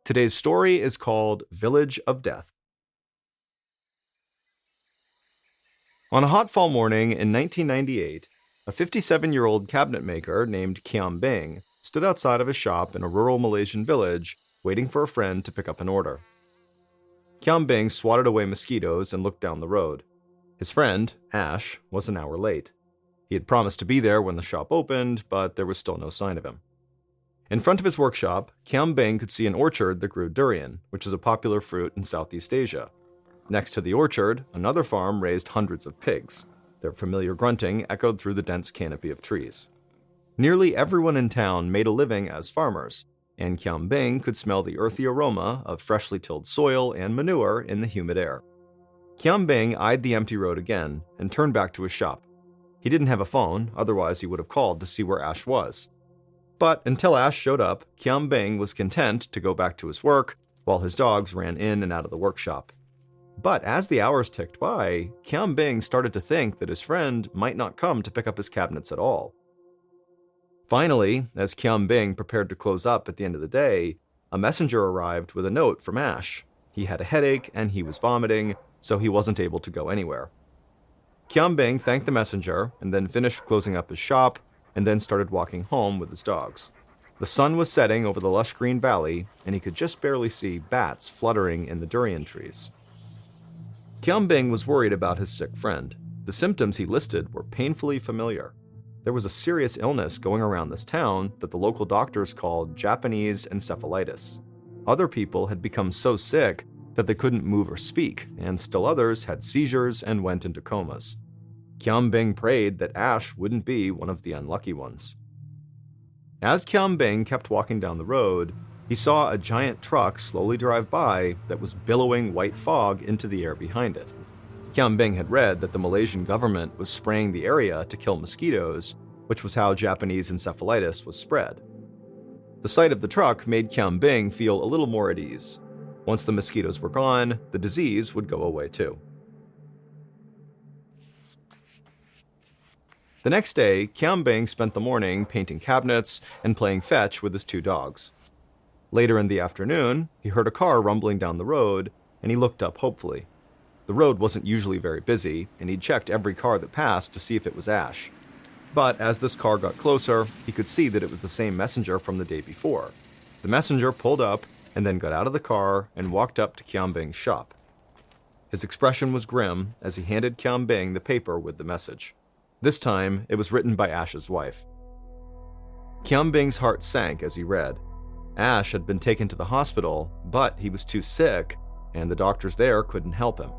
Today's story is called Village of Death. On a hot fall morning in 1998, a 57-year-old cabinet maker named Kiam Beng stood outside of his shop in a rural Malaysian village waiting for a friend to pick up an order. Kiam Beng swatted away mosquitoes and looked down the road. His friend, Ash, was an hour late. He had promised to be there when the shop opened, but there was still no sign of him. In front of his workshop, Kiam Beng could see an orchard that grew durian, which is a popular fruit in Southeast Asia. Next to the orchard, another farm raised hundreds of pigs. Their familiar grunting echoed through the dense canopy of trees. Nearly everyone in town made a living as farmers, and Kiam Beng could smell the earthy aroma of freshly tilled soil and manure in the humid air. Kiam Beng eyed the empty road again and turned back to his shop. He didn't have a phone, otherwise he would have called to see where Ash was. But until Ash showed up, Kiam Beng was content to go back to his work while his dogs ran in and out of the workshop. But as the hours ticked by, Kiam Beng started to think that his friend might not come to pick up his cabinets at all. Finally, as Kiam Beng prepared to close up at the end of the day, a messenger arrived with a note from Ash. He had a headache and he was vomiting, so he wasn't able to go anywhere. Kiam Beng thanked the messenger and then finished closing up his shop and then started walking home with his dogs. The sun was setting over the lush green valley, and he could just barely see bats fluttering in the durian trees. Kiam Beng was worried about his sick friend. The symptoms he listed were painfully familiar. There was a serious illness going around this town that the local doctors called Japanese encephalitis. Other people had become so sick that they couldn't move or speak, and still others had seizures and went into comas. Kiam Beng prayed that Ash wouldn't be one of the unlucky ones. As Kiam Beng kept walking down the road, he saw a giant truck slowly drive by that was billowing white fog into the air behind it. Kiam Beng had read that the Malaysian government was spraying the area to kill mosquitoes, which was how Japanese encephalitis was spread. The sight of the truck made Kiam Beng feel a little more at ease. Once the mosquitoes were gone, the disease would go away too. The next day, Kiam Beng spent the morning painting cabinets and playing fetch with his two dogs. Later in the afternoon, he heard a car rumbling down the road, and he looked up hopefully. The road wasn't usually very busy, and he'd checked every car that passed to see if it was Ash. But as this car got closer, he could see that it was the same messenger from the day before. The messenger pulled up and then got out of the car and walked up to Kiam Beng's shop. His expression was grim as he handed Kiam Beng the paper with the message. This time, it was written by Ash's wife. Kiam Beng's heart sank as he read. Ash had been taken to the hospital, but he was too sick, and the doctors there couldn't help him.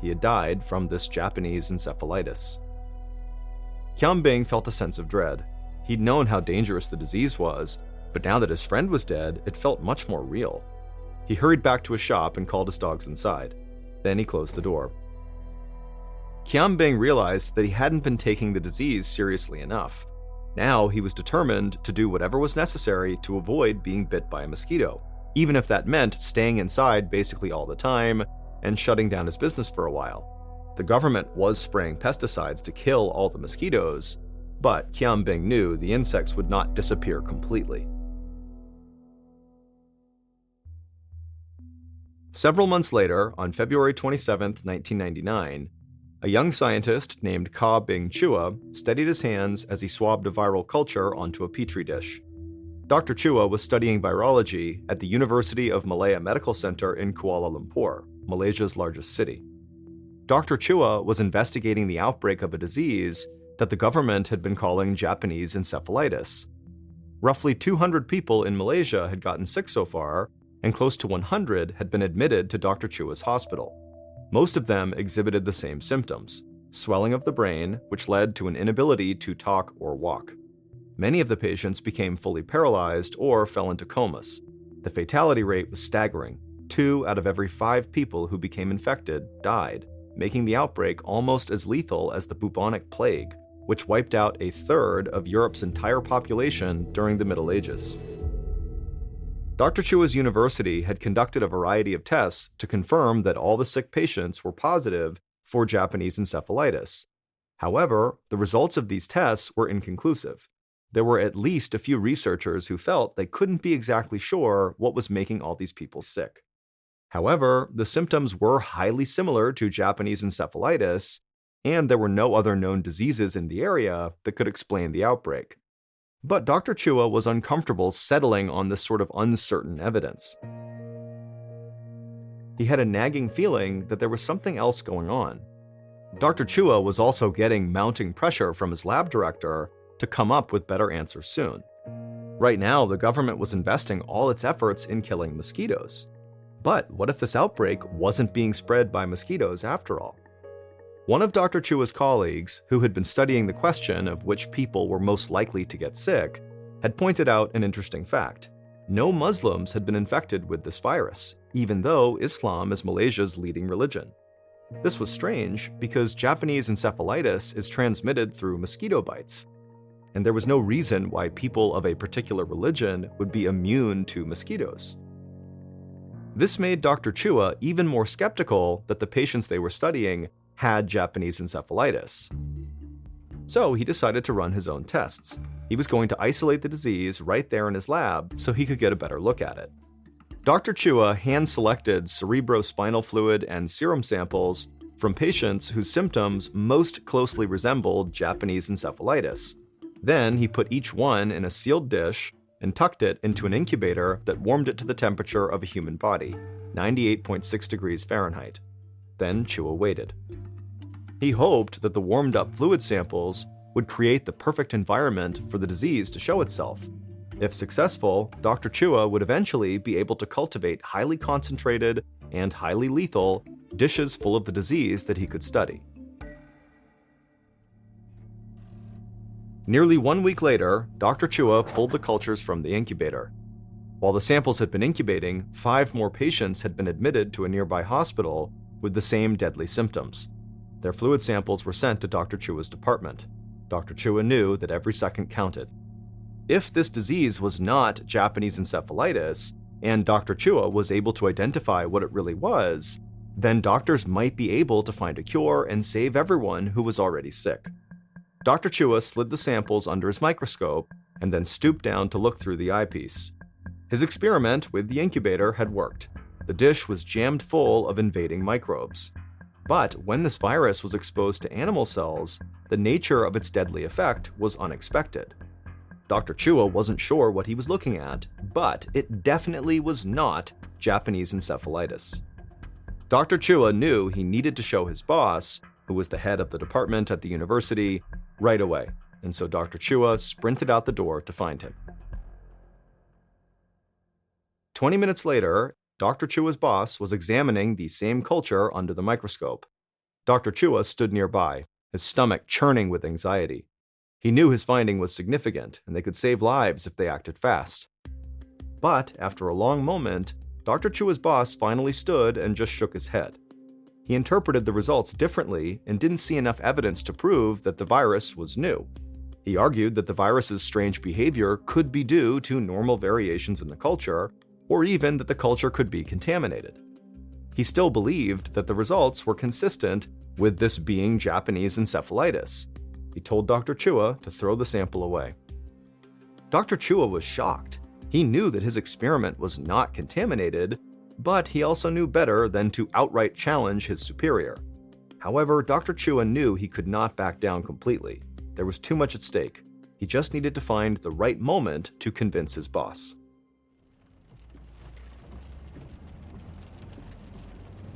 He had died from this Japanese encephalitis. Kiam Beng felt a sense of dread. He'd known how dangerous the disease was, but now that his friend was dead, it felt much more real. He hurried back to his shop and called his dogs inside. Then he closed the door. Kiam Beng realized that he hadn't been taking the disease seriously enough. Now he was determined to do whatever was necessary to avoid being bit by a mosquito, even if that meant staying inside basically all the time and shutting down his business for a while. The government was spraying pesticides to kill all the mosquitoes, but Kiam Beng knew the insects would not disappear completely. Several months later, on February 27, 1999, a young scientist named Ka Bing Chua steadied his hands as he swabbed a viral culture onto a petri dish. Dr. Chua was studying virology at the University of Malaya Medical Center in Kuala Lumpur, Malaysia's largest city. Dr. Chua was investigating the outbreak of a disease that the government had been calling Japanese encephalitis. Roughly 200 people in Malaysia had gotten sick so far, and close to 100 had been admitted to Dr. Chua's hospital. Most of them exhibited the same symptoms: swelling of the brain, which led to an inability to talk or walk. Many of the patients became fully paralyzed or fell into comas. The fatality rate was staggering. 2 out of every 5 people who became infected died, making the outbreak almost as lethal as the bubonic plague, which wiped out a third of Europe's entire population during the Middle Ages. Dr. Chua's university had conducted a variety of tests to confirm that all the sick patients were positive for Japanese encephalitis. However, the results of these tests were inconclusive. There were at least a few researchers who felt they couldn't be exactly sure what was making all these people sick. However, the symptoms were highly similar to Japanese encephalitis, and there were no other known diseases in the area that could explain the outbreak. But Dr. Chua was uncomfortable settling on this sort of uncertain evidence. He had a nagging feeling that there was something else going on. Dr. Chua was also getting mounting pressure from his lab director to come up with better answers soon. Right now, the government was investing all its efforts in killing mosquitoes. But what if this outbreak wasn't being spread by mosquitoes after all? One of Dr. Chua's colleagues, who had been studying the question of which people were most likely to get sick, had pointed out an interesting fact. No Muslims had been infected with this virus, even though Islam is Malaysia's leading religion. This was strange because Japanese encephalitis is transmitted through mosquito bites, and there was no reason why people of a particular religion would be immune to mosquitoes. This made Dr. Chua even more skeptical that the patients they were studying had Japanese encephalitis. So he decided to run his own tests. He was going to isolate the disease right there in his lab so he could get a better look at it. Dr. Chua hand-selected cerebrospinal fluid and serum samples from patients whose symptoms most closely resembled Japanese encephalitis. Then he put each one in a sealed dish and tucked it into an incubator that warmed it to the temperature of a human body, 98.6 degrees Fahrenheit. Then Chua waited. He hoped that the warmed-up fluid samples would create the perfect environment for the disease to show itself. If successful, Dr. Chua would eventually be able to cultivate highly concentrated and highly lethal dishes full of the disease that he could study. Nearly 1 week later, Dr. Chua pulled the cultures from the incubator. While the samples had been incubating, 5 more patients had been admitted to a nearby hospital with the same deadly symptoms. Their fluid samples were sent to Dr. Chua's department. Dr. Chua knew that every second counted. If this disease was not Japanese encephalitis, and Dr. Chua was able to identify what it really was, then doctors might be able to find a cure and save everyone who was already sick. Dr. Chua slid the samples under his microscope and then stooped down to look through the eyepiece. His experiment with the incubator had worked. The dish was jammed full of invading microbes. But when this virus was exposed to animal cells, the nature of its deadly effect was unexpected. Dr. Chua wasn't sure what he was looking at, but it definitely was not Japanese encephalitis. Dr. Chua knew he needed to show his boss, who was the head of the department at the university, right away, and so Dr. Chua sprinted out the door to find him. 20 minutes later, Dr. Chua's boss was examining the same culture under the microscope. Dr. Chua stood nearby, his stomach churning with anxiety. He knew his finding was significant, and they could save lives if they acted fast. But after a long moment, Dr. Chua's boss finally stood and just shook his head. He interpreted the results differently and didn't see enough evidence to prove that the virus was new. He argued that the virus's strange behavior could be due to normal variations in the culture, or even that the culture could be contaminated. He still believed that the results were consistent with this being Japanese encephalitis. He told Dr. Chua to throw the sample away. Dr. Chua was shocked. He knew that his experiment was not contaminated, but he also knew better than to outright challenge his superior. However, Dr. Chua knew he could not back down completely. There was too much at stake. He just needed to find the right moment to convince his boss.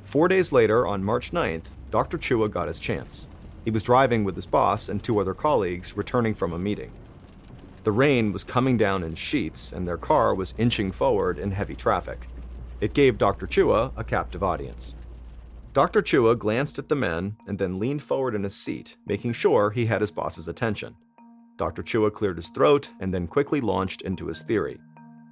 4 days later, on March 9th, Dr. Chua got his chance. He was driving with his boss and 2 other colleagues returning from a meeting. The rain was coming down in sheets, and their car was inching forward in heavy traffic. It gave Dr. Chua a captive audience. Dr. Chua glanced at the men and then leaned forward in his seat, making sure he had his boss's attention. Dr. Chua cleared his throat and then quickly launched into his theory.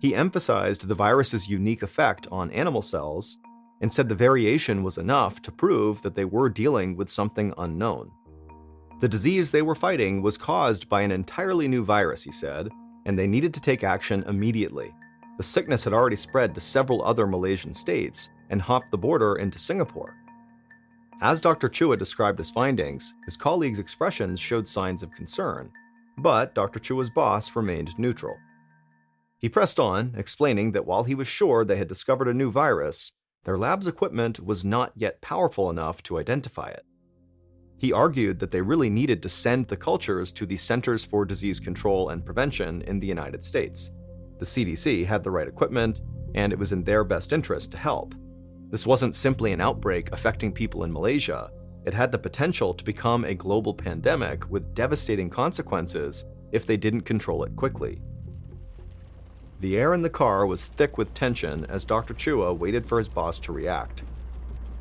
He emphasized the virus's unique effect on animal cells and said the variation was enough to prove that they were dealing with something unknown. The disease they were fighting was caused by an entirely new virus, he said, and they needed to take action immediately. The sickness had already spread to several other Malaysian states and hopped the border into Singapore. As Dr. Chua described his findings, his colleagues' expressions showed signs of concern. But Dr. Chua's boss remained neutral. He pressed on, explaining that while he was sure they had discovered a new virus, their lab's equipment was not yet powerful enough to identify it. He argued that they really needed to send the cultures to the Centers for Disease Control and Prevention in the United States. The CDC had the right equipment, and it was in their best interest to help. This wasn't simply an outbreak affecting people in Malaysia. It had the potential to become a global pandemic with devastating consequences if they didn't control it quickly. The air in the car was thick with tension as Dr. Chua waited for his boss to react.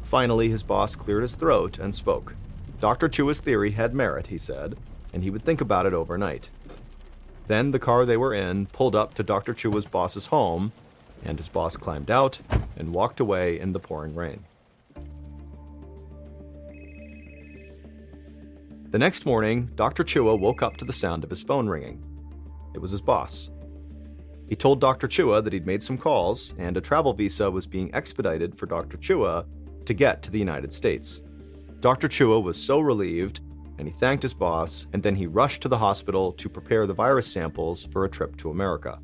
Finally, his boss cleared his throat and spoke. Dr. Chua's theory had merit, he said, and he would think about it overnight. Then the car they were in pulled up to Dr. Chua's boss's home, and his boss climbed out and walked away in the pouring rain. The next morning, Dr. Chua woke up to the sound of his phone ringing. It was his boss. He told Dr. Chua that he'd made some calls, and a travel visa was being expedited for Dr. Chua to get to the United States. Dr. Chua was so relieved, and he thanked his boss, and then he rushed to the hospital to prepare the virus samples for a trip to America.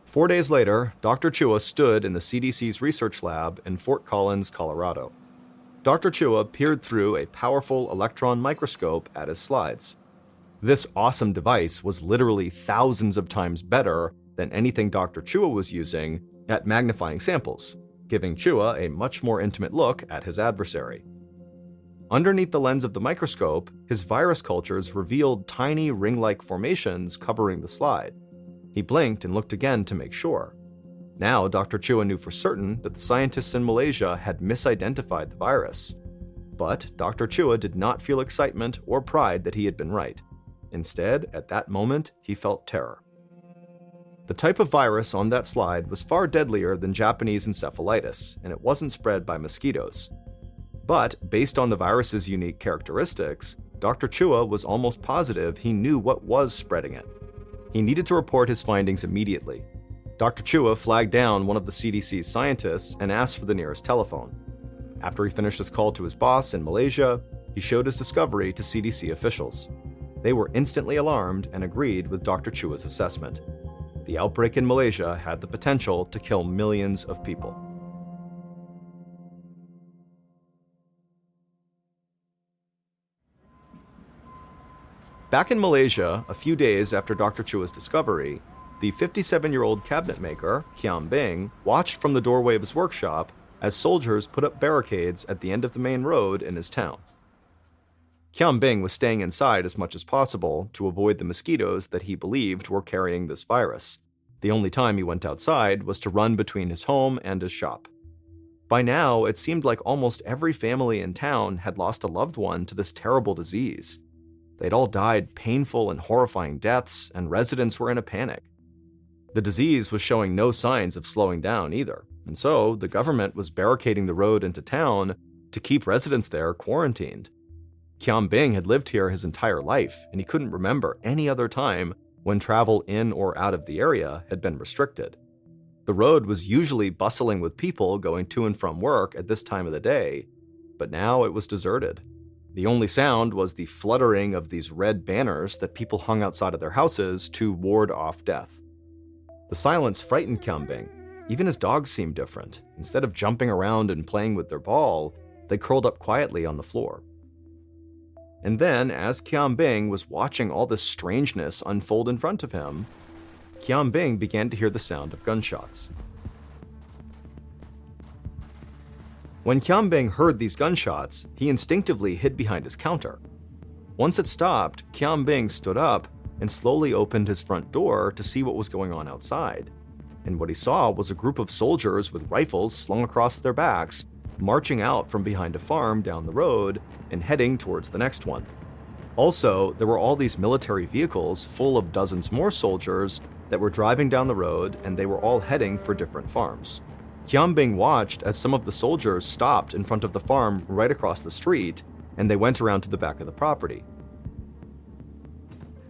Four days later, Dr. Chua stood in the CDC's research lab in Fort Collins, Colorado. Dr. Chua peered through a powerful electron microscope at his slides. This awesome device was literally thousands of times better than anything Dr. Chua was using at magnifying samples, giving Chua a much more intimate look at his adversary. Underneath the lens of the microscope, his virus cultures revealed tiny ring-like formations covering the slide. He blinked and looked again to make sure. Now, Dr. Chua knew for certain that the scientists in Malaysia had misidentified the virus. But Dr. Chua did not feel excitement or pride that he had been right. Instead, at that moment, he felt terror. The type of virus on that slide was far deadlier than Japanese encephalitis, and it wasn't spread by mosquitoes. But, based on the virus's unique characteristics, Dr. Chua was almost positive he knew what was spreading it. He needed to report his findings immediately. Dr. Chua flagged down one of the CDC's scientists and asked for the nearest telephone. After he finished his call to his boss in Malaysia, he showed his discovery to CDC officials. They were instantly alarmed and agreed with Dr. Chua's assessment. The outbreak in Malaysia had the potential to kill millions of people. Back in Malaysia, a few days after Dr. Chua's discovery, the 57-year-old cabinet maker, Kiam Bing, watched from the doorway of his workshop as soldiers put up barricades at the end of the main road in his town. Kiam Bing was staying inside as much as possible to avoid the mosquitoes that he believed were carrying this virus. The only time he went outside was to run between his home and his shop. By now, it seemed like almost every family in town had lost a loved one to this terrible disease. They'd all died painful and horrifying deaths, and residents were in a panic. The disease was showing no signs of slowing down either, and so the government was barricading the road into town to keep residents there quarantined. Kiam Bing had lived here his entire life, and he couldn't remember any other time when travel in or out of the area had been restricted. The road was usually bustling with people going to and from work at this time of the day, but now it was deserted. The only sound was the fluttering of these red banners that people hung outside of their houses to ward off death. The silence frightened Kiam Bing. Even his dogs seemed different. Instead of jumping around and playing with their ball, they curled up quietly on the floor. And then, as Kiam Bing was watching all this strangeness unfold in front of him, Kiam Bing began to hear the sound of gunshots. When Kiam Bing heard these gunshots, he instinctively hid behind his counter. Once it stopped, Kiam Bing stood up and slowly opened his front door to see what was going on outside. And what he saw was a group of soldiers with rifles slung across their backs, marching out from behind a farm down the road and heading towards the next one. Also, there were all these military vehicles full of dozens more soldiers that were driving down the road, and they were all heading for different farms. Kiam Bing watched as some of the soldiers stopped in front of the farm right across the street, and they went around to the back of the property.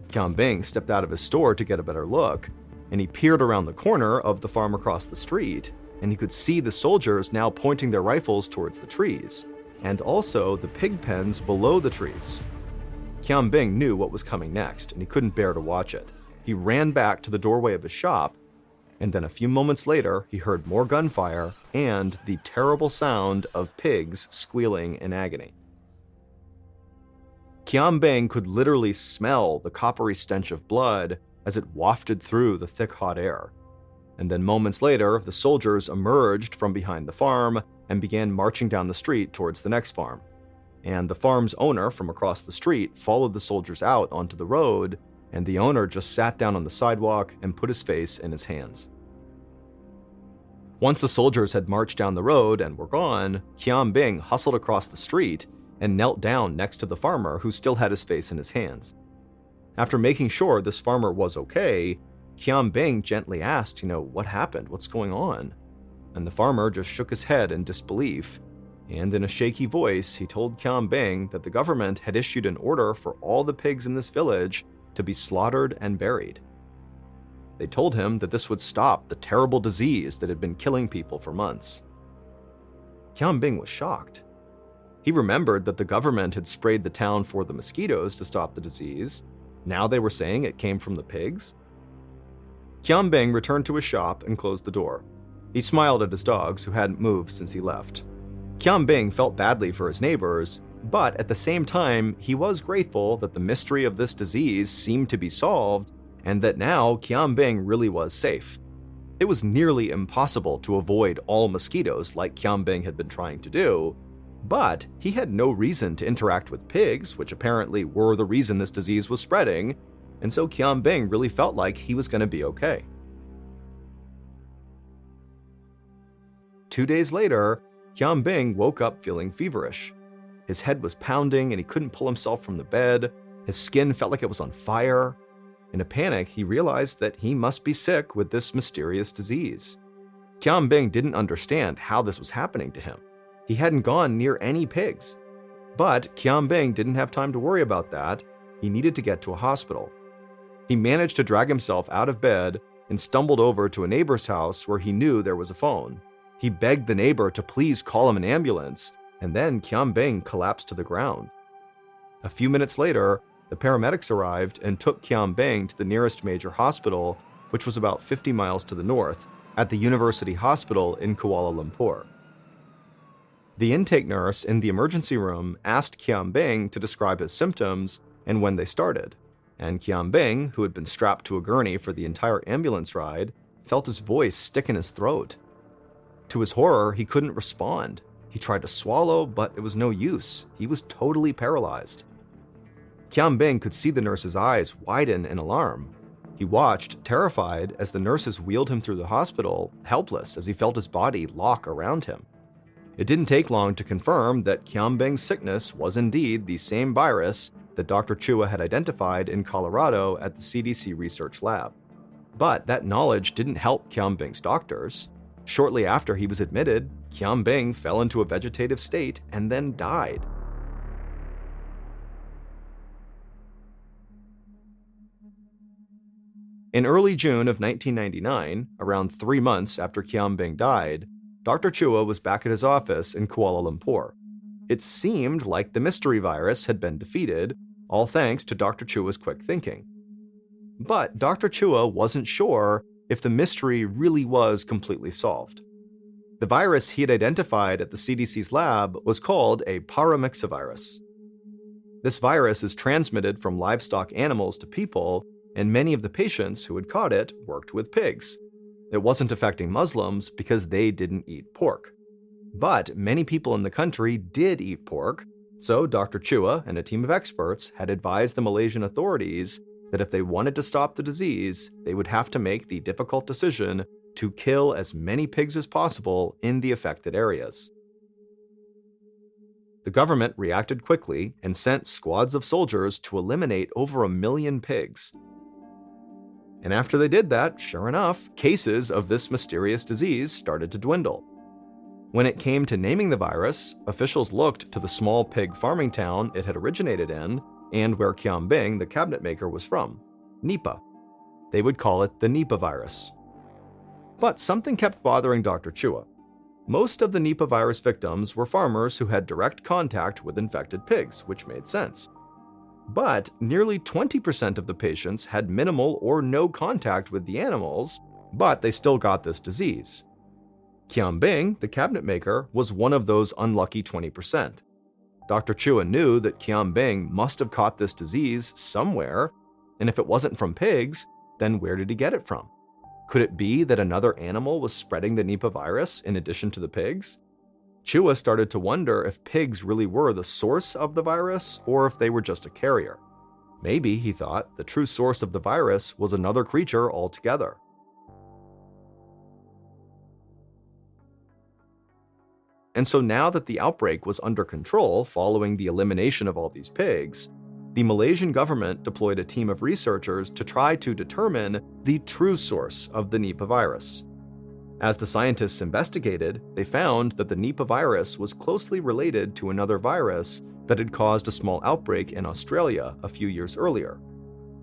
Kiam Bing stepped out of his store to get a better look, and he peered around the corner of the farm across the street, and he could see the soldiers now pointing their rifles towards the trees. and also the pig pens below the trees. Qianbing knew what was coming next, and he couldn't bear to watch it. He ran back to the doorway of his shop, and then a few moments later, he heard more gunfire and the terrible sound of pigs squealing in agony. Qianbing could literally smell the coppery stench of blood as it wafted through the thick hot air. And then moments later, the soldiers emerged from behind the farm and began marching down the street towards the next farm. And the farm's owner from across the street followed the soldiers out onto the road, and the owner just sat down on the sidewalk and put his face in his hands. Once the soldiers had marched down the road and were gone, Qianbing hustled across the street and knelt down next to the farmer who still had his face in his hands. After making sure this farmer was okay, Qianbing gently asked, what happened? What's going on? And the farmer just shook his head in disbelief, and in a shaky voice, he told Qianbing that the government had issued an order for all the pigs in this village to be slaughtered and buried. They told him that this would stop the terrible disease that had been killing people for months. Qianbing was shocked. He remembered that the government had sprayed the town for the mosquitoes to stop the disease. Now they were saying it came from the pigs? Qianbing returned to his shop and closed the door. He smiled at his dogs, who hadn't moved since he left. Qianbing felt badly for his neighbors, but at the same time, he was grateful that the mystery of this disease seemed to be solved and that now Qianbing really was safe. It was nearly impossible to avoid all mosquitoes like Qianbing had been trying to do, but he had no reason to interact with pigs, which apparently were the reason this disease was spreading, and so Qianbing really felt like he was going to be okay. 2 days later, Qianbing woke up feeling feverish. His head was pounding and he couldn't pull himself from the bed. His skin felt like it was on fire. In a panic, he realized that he must be sick with this mysterious disease. Qianbing didn't understand how this was happening to him. He hadn't gone near any pigs. But Qianbing didn't have time to worry about that. He needed to get to a hospital. He managed to drag himself out of bed and stumbled over to a neighbor's house where he knew there was a phone. He begged the neighbor to please call him an ambulance, and then Qianbing collapsed to the ground. A few minutes later, the paramedics arrived and took Qianbing to the nearest major hospital, which was about 50 miles to the north, at the University Hospital in Kuala Lumpur. The intake nurse in the emergency room asked Qianbing to describe his symptoms and when they started, and Qianbing, who had been strapped to a gurney for the entire ambulance ride, felt his voice stick in his throat. To his horror, he couldn't respond. He tried to swallow, but it was no use. He was totally paralyzed. Qianbing could see the nurse's eyes widen in alarm. He watched, terrified, as the nurses wheeled him through the hospital, helpless as he felt his body lock around him. It didn't take long to confirm that Qianbing's sickness was indeed the same virus that Dr. Chua had identified in Colorado at the CDC research lab. But that knowledge didn't help Qianbing's doctors. Shortly after he was admitted, Qianbing fell into a vegetative state and then died. In early June of 1999, around 3 months after Qianbing died, Dr. Chua was back at his office in Kuala Lumpur. It seemed like the mystery virus had been defeated, all thanks to Dr. Chua's quick thinking. But Dr. Chua wasn't sure if the mystery really was completely solved. The virus he had identified at the CDC's lab was called a paramyxovirus. This virus is transmitted from livestock animals to people, and many of the patients who had caught it worked with pigs. It wasn't affecting Muslims because they didn't eat pork. But many people in the country did eat pork, so Dr. Chua and a team of experts had advised the Malaysian authorities that if they wanted to stop the disease, they would have to make the difficult decision to kill as many pigs as possible in the affected areas. The government reacted quickly and sent squads of soldiers to eliminate over 1 million pigs. And after they did that, sure enough, cases of this mysterious disease started to dwindle. When it came to naming the virus, officials looked to the small pig farming town it had originated in and where Qianbing, the cabinet maker, was from, Nipah. They would call it the Nipah virus. But something kept bothering Dr. Chua. Most of the Nipah virus victims were farmers who had direct contact with infected pigs, which made sense. But nearly 20% of the patients had minimal or no contact with the animals, but they still got this disease. Qianbing, the cabinet maker, was one of those unlucky 20%. Dr. Chua knew that Qianbing must have caught this disease somewhere, and if it wasn't from pigs, then where did he get it from? Could it be that another animal was spreading the Nipah virus in addition to the pigs? Chua started to wonder if pigs really were the source of the virus or if they were just a carrier. Maybe, he thought, the true source of the virus was another creature altogether. And so now that the outbreak was under control following the elimination of all these pigs, the Malaysian government deployed a team of researchers to try to determine the true source of the Nipah virus. As the scientists investigated, they found that the Nipah virus was closely related to another virus that had caused a small outbreak in Australia a few years earlier.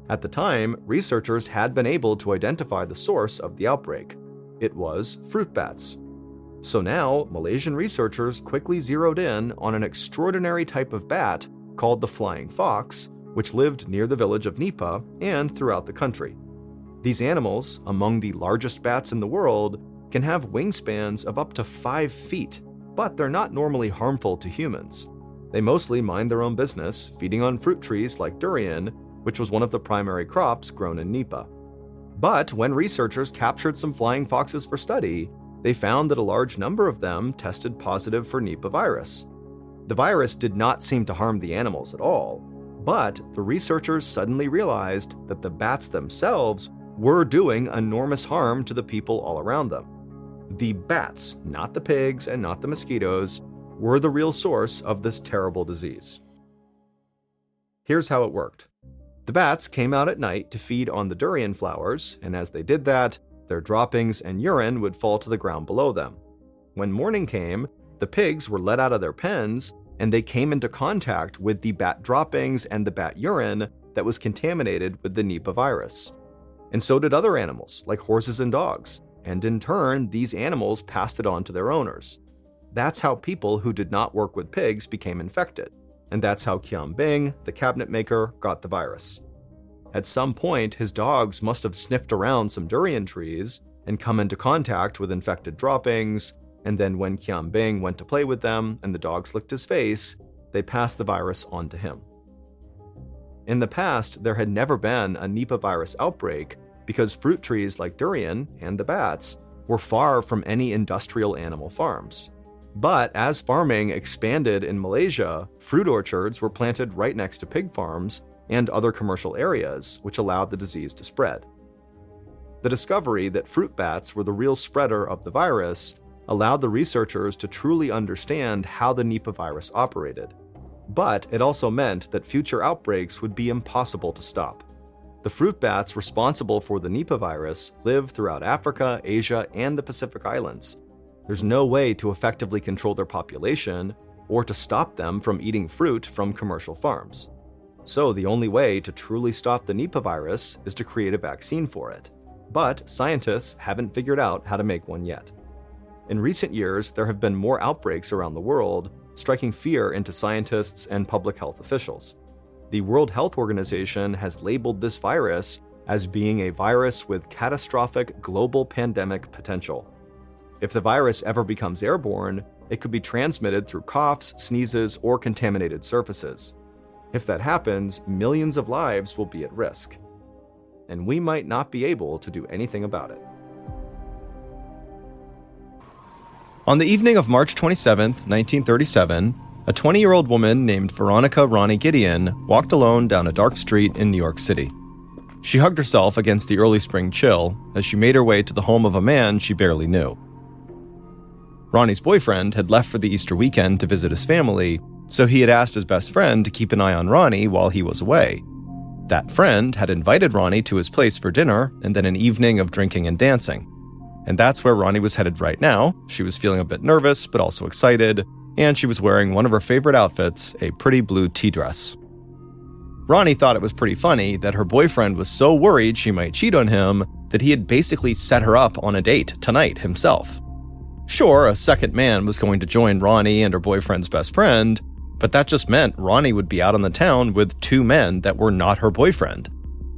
At the time, researchers had been able to identify the source of the outbreak. It was fruit bats. So now, Malaysian researchers quickly zeroed in on an extraordinary type of bat called the flying fox, which lived near the village of Nipah and throughout the country. These animals, among the largest bats in the world, can have wingspans of up to 5 feet, but they're not normally harmful to humans. They mostly mind their own business, feeding on fruit trees like durian, which was one of the primary crops grown in Nipah. But when researchers captured some flying foxes for study, they found that a large number of them tested positive for Nipah virus. The virus did not seem to harm the animals at all, but the researchers suddenly realized that the bats themselves were doing enormous harm to the people all around them. The bats, not the pigs and not the mosquitoes, were the real source of this terrible disease. Here's how it worked. The bats came out at night to feed on the durian flowers, and as they did that, their droppings and urine would fall to the ground below them. When morning came, the pigs were let out of their pens, and they came into contact with the bat droppings and the bat urine that was contaminated with the Nipah virus. And so did other animals, like horses and dogs, and in turn, these animals passed it on to their owners. That's how people who did not work with pigs became infected, and that's how Qianbing, the cabinet maker, got the virus. At some point, his dogs must have sniffed around some durian trees and come into contact with infected droppings, and then when Qianbing went to play with them and the dogs licked his face, they passed the virus on to him. In the past, there had never been a Nipah virus outbreak because fruit trees like durian and the bats were far from any industrial animal farms. But as farming expanded in Malaysia, fruit orchards were planted right next to pig farms and other commercial areas, which allowed the disease to spread. The discovery that fruit bats were the real spreader of the virus allowed the researchers to truly understand how the Nipah virus operated. But it also meant that future outbreaks would be impossible to stop. The fruit bats responsible for the Nipah virus live throughout Africa, Asia, and the Pacific Islands. There's no way to effectively control their population or to stop them from eating fruit from commercial farms. So the only way to truly stop the Nipah virus is to create a vaccine for it. But scientists haven't figured out how to make one yet. In recent years, there have been more outbreaks around the world, striking fear into scientists and public health officials. The World Health Organization has labeled this virus as being a virus with catastrophic global pandemic potential. If the virus ever becomes airborne, it could be transmitted through coughs, sneezes, or contaminated surfaces. If that happens, millions of lives will be at risk. And we might not be able to do anything about it. On the evening of March 27, 1937, a 20-year-old woman named Veronica Ronnie Gideon walked alone down a dark street in New York City. She hugged herself against the early spring chill as she made her way to the home of a man she barely knew. Ronnie's boyfriend had left for the Easter weekend to visit his family, so he had asked his best friend to keep an eye on Ronnie while he was away. That friend had invited Ronnie to his place for dinner and then an evening of drinking and dancing. And that's where Ronnie was headed right now. She was feeling a bit nervous, but also excited, and she was wearing one of her favorite outfits, a pretty blue tea dress. Ronnie thought it was pretty funny that her boyfriend was so worried she might cheat on him that he had basically set her up on a date tonight himself. Sure, a second man was going to join Ronnie and her boyfriend's best friend, but that just meant Ronnie would be out on the town with two men that were not her boyfriend.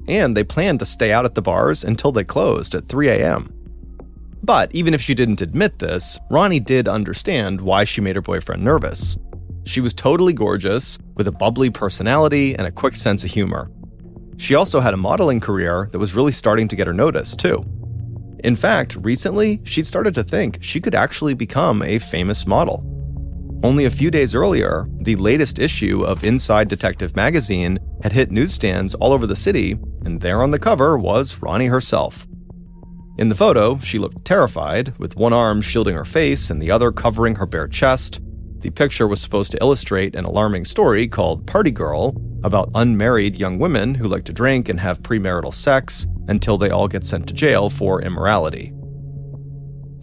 And they planned to stay out at the bars until they closed at 3 a.m. But even if she didn't admit this, Ronnie did understand why she made her boyfriend nervous. She was totally gorgeous, with a bubbly personality and a quick sense of humor. She also had a modeling career that was really starting to get her noticed, too. In fact, recently, she'd started to think she could actually become a famous model. Only a few days earlier, the latest issue of Inside Detective magazine had hit newsstands all over the city, and there on the cover was Ronnie herself. In the photo, she looked terrified, with one arm shielding her face and the other covering her bare chest. The picture was supposed to illustrate an alarming story called Party Girl, about unmarried young women who like to drink and have premarital sex until they all get sent to jail for immorality.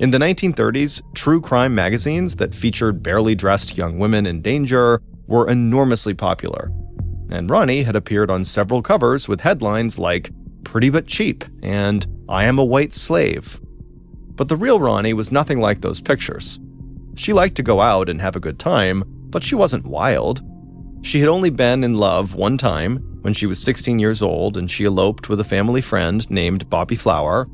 In the 1930s, true crime magazines that featured barely dressed young women in danger were enormously popular, and Ronnie had appeared on several covers with headlines like "Pretty but Cheap" and "I Am a White Slave." But the real Ronnie was nothing like those pictures. She liked to go out and have a good time, but she wasn't wild. She had only been in love one time, when she was 16 years old and she eloped with a family friend named Bobby Flower,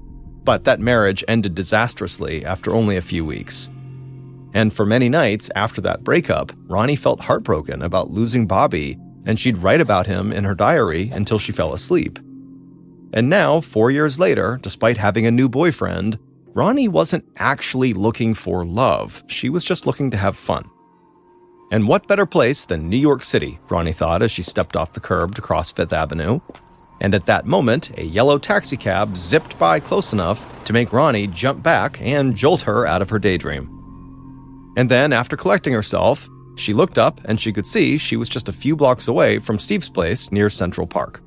but that marriage ended disastrously after only a few weeks. And for many nights after that breakup, Ronnie felt heartbroken about losing Bobby, and she'd write about him in her diary until she fell asleep. And now, 4 years later, despite having a new boyfriend, Ronnie wasn't actually looking for love. She was just looking to have fun. And what better place than New York City, Ronnie thought as she stepped off the curb to cross Fifth Avenue. And at that moment, a yellow taxicab zipped by close enough to make Ronnie jump back and jolt her out of her daydream. And then, after collecting herself, she looked up and she could see she was just a few blocks away from Steve's place near Central Park.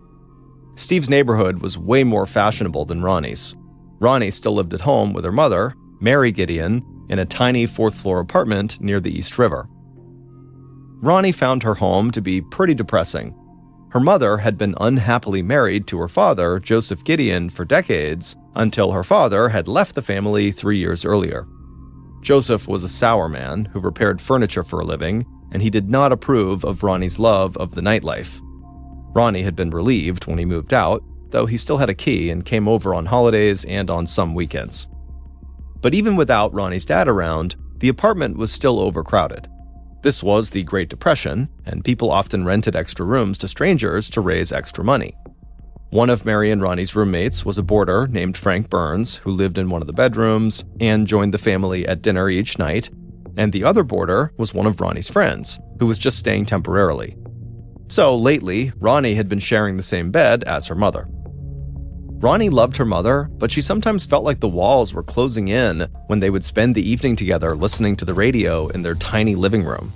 Steve's neighborhood was way more fashionable than Ronnie's. Ronnie still lived at home with her mother, Mary Gideon, in a tiny fourth-floor apartment near the East River. Ronnie found her home to be pretty depressing. Her mother had been unhappily married to her father, Joseph Gideon, for decades, until her father had left the family 3 years earlier. Joseph was a sour man who repaired furniture for a living, and he did not approve of Ronnie's love of the nightlife. Ronnie had been relieved when he moved out, though he still had a key and came over on holidays and on some weekends. But even without Ronnie's dad around, the apartment was still overcrowded. This was the Great Depression, and people often rented extra rooms to strangers to raise extra money. One of Mary and Ronnie's roommates was a boarder named Frank Burns, who lived in one of the bedrooms and joined the family at dinner each night, and the other boarder was one of Ronnie's friends, who was just staying temporarily. So lately, Ronnie had been sharing the same bed as her mother. Ronnie loved her mother, but she sometimes felt like the walls were closing in when they would spend the evening together listening to the radio in their tiny living room.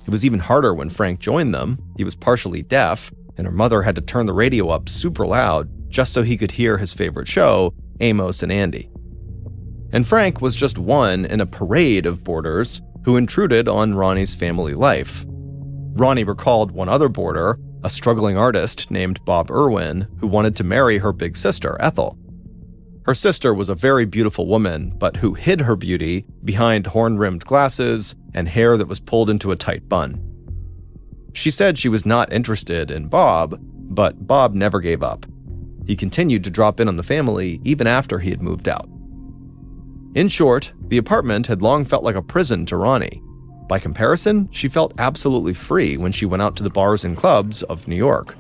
It was even harder when Frank joined them. He was partially deaf, and her mother had to turn the radio up super loud just so he could hear his favorite show, Amos and Andy. And Frank was just one in a parade of boarders who intruded on Ronnie's family life. Ronnie recalled one other boarder, a struggling artist named Bob Irwin, who wanted to marry her big sister, Ethel. Her sister was a very beautiful woman, but who hid her beauty behind horn-rimmed glasses and hair that was pulled into a tight bun. She said she was not interested in Bob, but Bob never gave up. He continued to drop in on the family even after he had moved out. In short, the apartment had long felt like a prison to Ronnie. By comparison, she felt absolutely free when she went out to the bars and clubs of New York.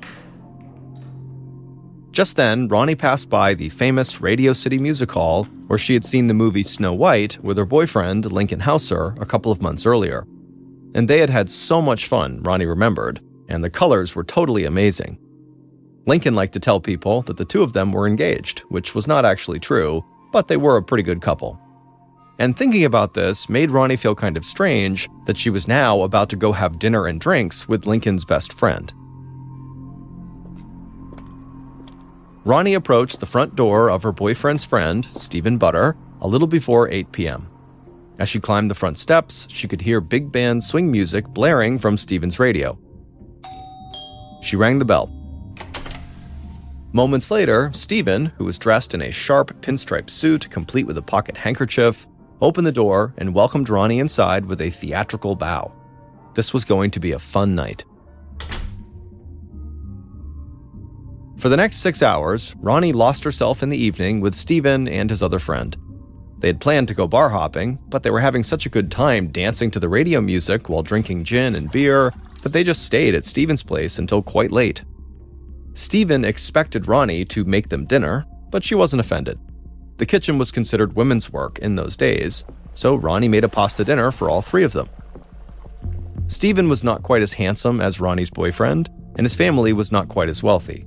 Just then, Ronnie passed by the famous Radio City Music Hall, where she had seen the movie Snow White with her boyfriend, Lincoln Hauser, a couple of months earlier. And they had had so much fun, Ronnie remembered, and the colors were totally amazing. Lincoln liked to tell people that the two of them were engaged, which was not actually true, but they were a pretty good couple. And thinking about this made Ronnie feel kind of strange that she was now about to go have dinner and drinks with Lincoln's best friend. Ronnie approached the front door of her boyfriend's friend, Stephen Butter, a little before 8 p.m. As she climbed the front steps, she could hear big band swing music blaring from Stephen's radio. She rang the bell. Moments later, Stephen, who was dressed in a sharp pinstripe suit complete with a pocket handkerchief, opened the door and welcomed Ronnie inside with a theatrical bow. This was going to be a fun night. For the next 6 hours, Ronnie lost herself in the evening with Steven and his other friend. They had planned to go bar hopping, but they were having such a good time dancing to the radio music while drinking gin and beer that they just stayed at Steven's place until quite late. Steven expected Ronnie to make them dinner, but she wasn't offended. The kitchen was considered women's work in those days, so Ronnie made a pasta dinner for all three of them. Steven was not quite as handsome as Ronnie's boyfriend, and his family was not quite as wealthy.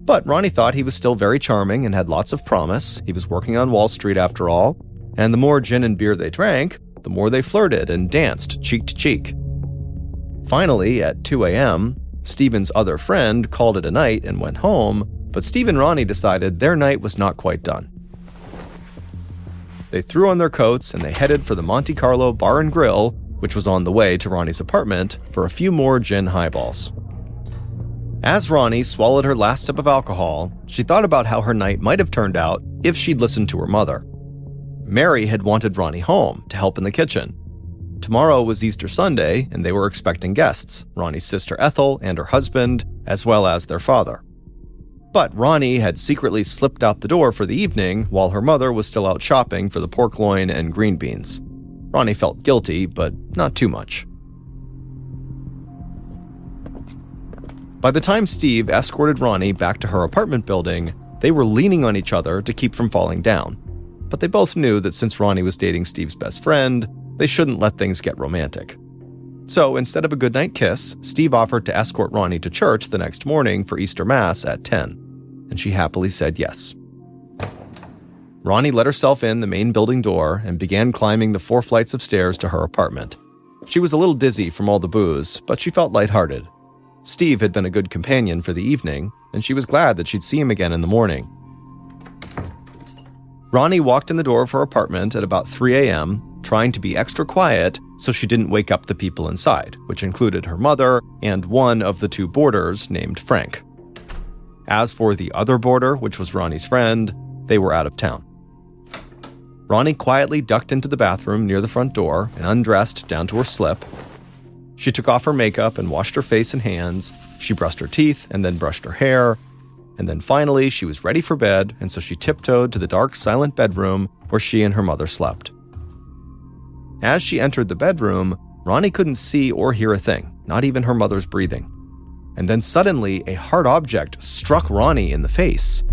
But Ronnie thought he was still very charming and had lots of promise. He was working on Wall Street after all, and the more gin and beer they drank, the more they flirted and danced cheek to cheek. Finally, at 2 a.m., Steven's other friend called it a night and went home, but Steve and Ronnie decided their night was not quite done. They threw on their coats and they headed for the Monte Carlo Bar and Grill, which was on the way to Ronnie's apartment, for a few more gin highballs. As Ronnie swallowed her last sip of alcohol, she thought about how her night might have turned out if she'd listened to her mother. Mary had wanted Ronnie home to help in the kitchen. Tomorrow was Easter Sunday, and they were expecting guests, Ronnie's sister Ethel and her husband, as well as their father. But Ronnie had secretly slipped out the door for the evening while her mother was still out shopping for the pork loin and green beans. Ronnie felt guilty, but not too much. By the time Steve escorted Ronnie back to her apartment building, they were leaning on each other to keep from falling down. But they both knew that since Ronnie was dating Steve's best friend, they shouldn't let things get romantic. So instead of a goodnight kiss, Steve offered to escort Ronnie to church the next morning for Easter Mass at 10, and she happily said yes. Ronnie let herself in the main building door and began climbing the 4 flights of stairs to her apartment. She was a little dizzy from all the booze, but she felt lighthearted. Steve had been a good companion for the evening, and she was glad that she'd see him again in the morning. Ronnie walked in the door of her apartment at about 3 a.m., trying to be extra quiet so she didn't wake up the people inside, which included her mother and one of the 2 boarders named Frank. As for the other boarder, which was Ronnie's friend, they were out of town. Ronnie quietly ducked into the bathroom near the front door and undressed down to her slip. She took off her makeup and washed her face and hands. She brushed her teeth and then brushed her hair. And then finally, she was ready for bed, and so she tiptoed to the dark, silent bedroom where she and her mother slept. As she entered the bedroom, Ronnie couldn't see or hear a thing, not even her mother's breathing. And then suddenly, a hard object struck Ronnie in the face.